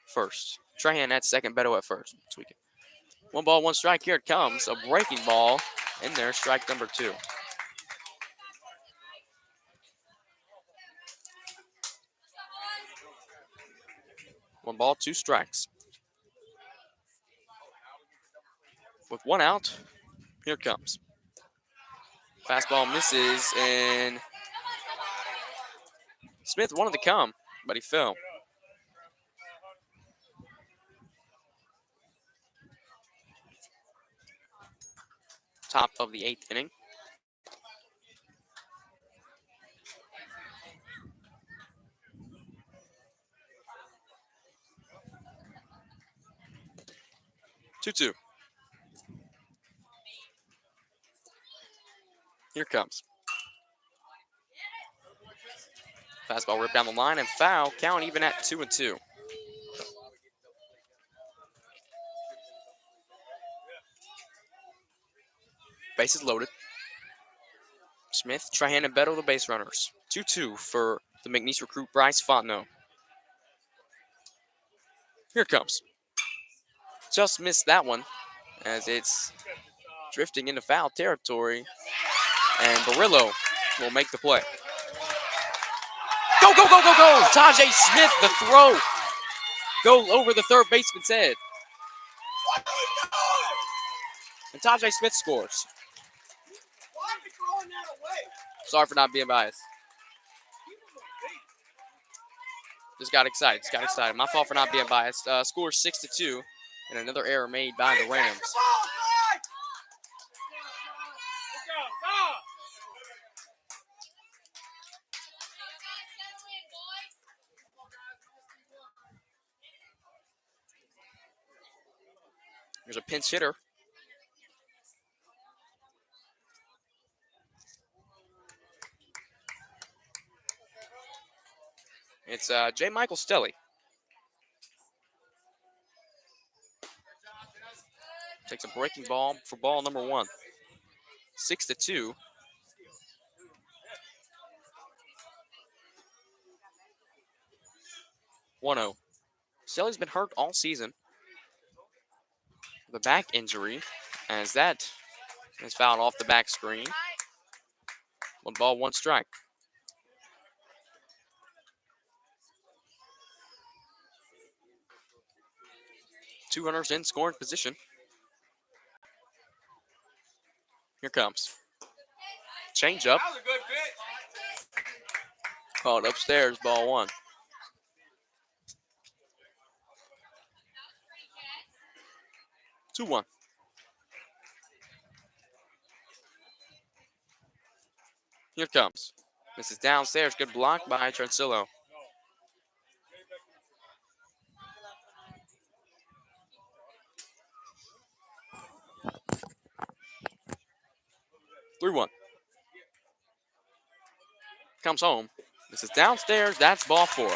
B: first. Trahan at second. Beto at first. Tweak it. 1 ball, 1 strike. Here it comes. A breaking ball in there. Strike number 2. One ball, 2 strikes. With 1 out, here it comes. Fastball misses, and Smith wanted to come, but he fell. Top of the 8th inning. Two. Here it comes. Fastball ripped down the line and foul. Count even at 2-2. Bases loaded. Smith, Trahan, and Beto, the base runners. 2-2 for the McNeese recruit Bryce Fontenot. Here it comes. Just missed that one as it's drifting into foul territory. And Barillo will make the play. Go, go, go, go, go! Tajay Smith, the throw. Go over the third baseman's head. And Tajay Smith scores. Sorry for not being biased. Just got excited. My fault for not being biased. Score 6-2, and another error made by the Rams. There's a pinch hitter. It's J. Michael Stelly. Takes a breaking ball for ball number 1. 6-2. Stelly's been hurt all season. The back injury, as that is fouled off the back screen. 1 ball, 1 strike. Two runners in scoring position. Here comes. Change up. Called upstairs, ball 1. Two one. Here it comes. This is downstairs. Good block by Transillo. Three one. Comes home. This is downstairs. That's ball 4.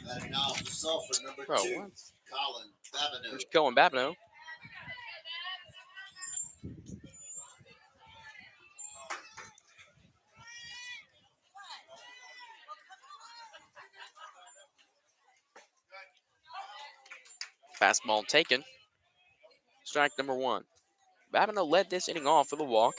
A: Batting off the Sulphur, number 2,
B: What?
A: Colin Babineau.
B: Where's Cohen Babineau? Fastball taken. Strike number 1. Babineau led this inning off with a walk.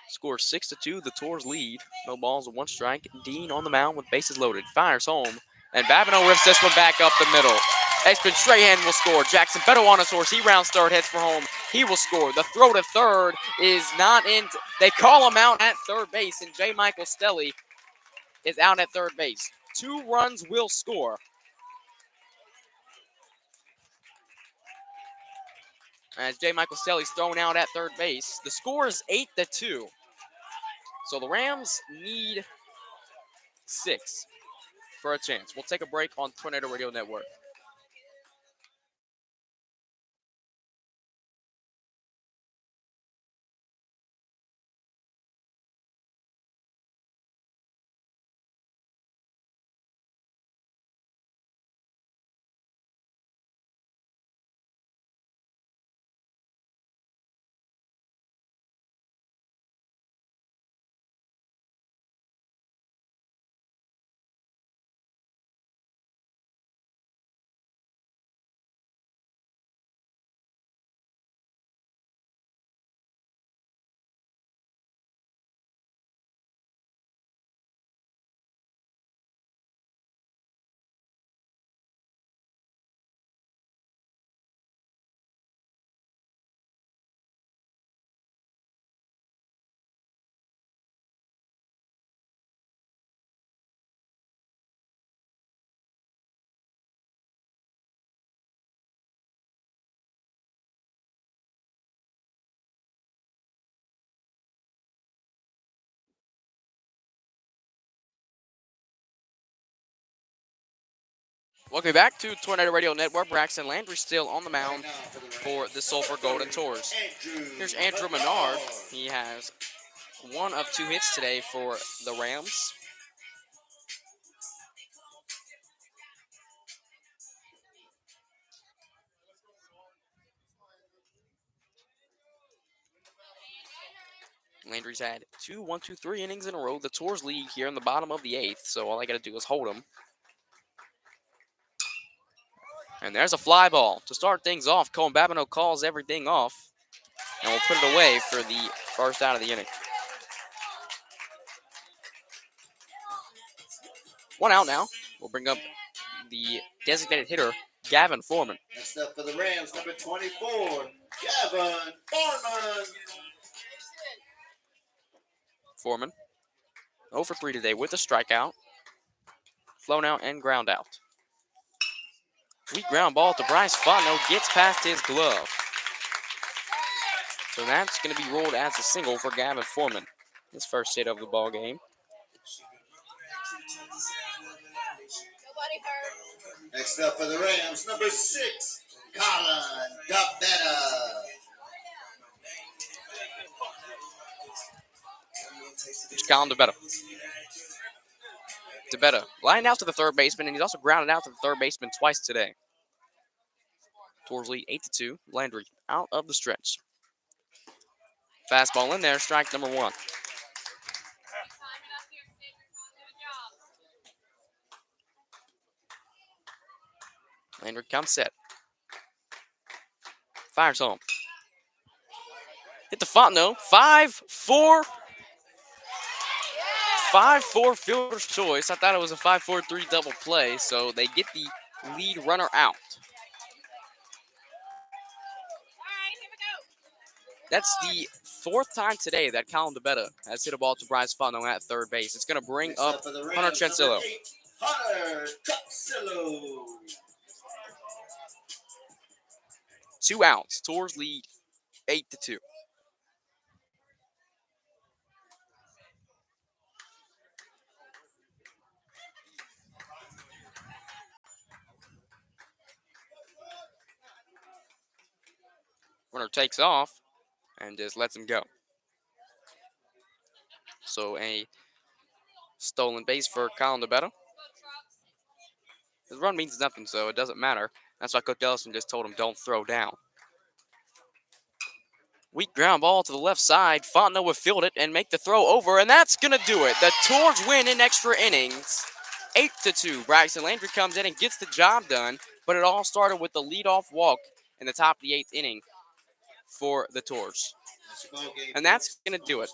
B: Score 6-2. The Tours lead. No balls, 1 strike. Dean on the mound with bases loaded. Fires home. And Babineau rips this one back up the middle. Espen Strahan will score. Jackson Beto on his horse. He rounds third, heads for home. He will score. The throw to third is not in. They call him out at third base, and J. Michael Stelly is out at third base. 2 runs will score. As J. Michael Stelly's thrown out at third base. The score is 8-2. So the Rams need 6 for a chance. We'll take a break on Tornado Radio Network. Welcome back to Tornado Radio Network. Braxton Landry still on the mound for the Sulphur Golden Tours. Here's Andrew Menard. He has 1 of 2 hits today for the Rams. Landry's had 2 1-2-3 innings in a row. The Tours lead here in the bottom of the 8th, so all I got to do is hold them. And there's a fly ball to start things off. Cohen Babineau calls everything off, and we'll put it away for the first out of the inning. 1 out now. We'll bring up the designated hitter, Gavin Foreman.
A: Next up for the Rams, number 24, Gavin Foreman.
B: Foreman 0 for 3 today with a strikeout, flown out, and ground out. Weak ground ball to Bryce Fontenot, gets past his glove. So that's going to be ruled as a single for Gavin Foreman. His first hit of the ball game.
A: Next up for the Rams, number 6, Colin DeBetta.
B: It's Colin DeBetta. DeBetta lined out to the third baseman, and he's also grounded out to the third baseman twice today. Tours lead 8-2. Landry out of the stretch. Fastball in there, strike number 1. Landry comes set. Fires home. Hit the Fontenot. 5-4. 5-4 fielder's choice. I thought it was a 5-4-3 double play, so they get the lead runner out. That's the 4th time today that Colin DeBetta has hit a ball to Bryce Fontenot at third base. It's going to bring up Hunter Chancillo.
A: Hunter Chancillo.
B: 2 outs. Tours lead 8-2. Runner takes off and just lets him go. So a stolen base for Colin DeBetta. His run means nothing, so it doesn't matter. That's why Coach Ellison just told him don't throw down. Weak ground ball to the left side. Fontenot will field it and make the throw over, and that's going to do it. The Tours win in extra innings. 8-2. Braxton Landry comes in and gets the job done, but it all started with the leadoff walk in the top of the 8th inning for the Tours. And that's going to do it.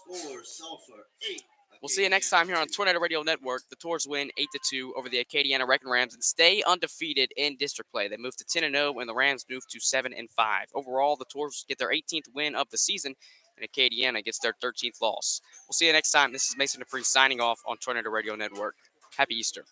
B: We'll see you next time here on Tornado Radio Network. The Tours win 8-2 over the Acadiana Wrecking Rams and stay undefeated in district play. They move to 10-0 and the Rams move to 7-5. Overall, the Tours get their 18th win of the season and Acadiana gets their 13th loss. We'll see you next time. This is Mason Dupree signing off on Tornado Radio Network. Happy Easter.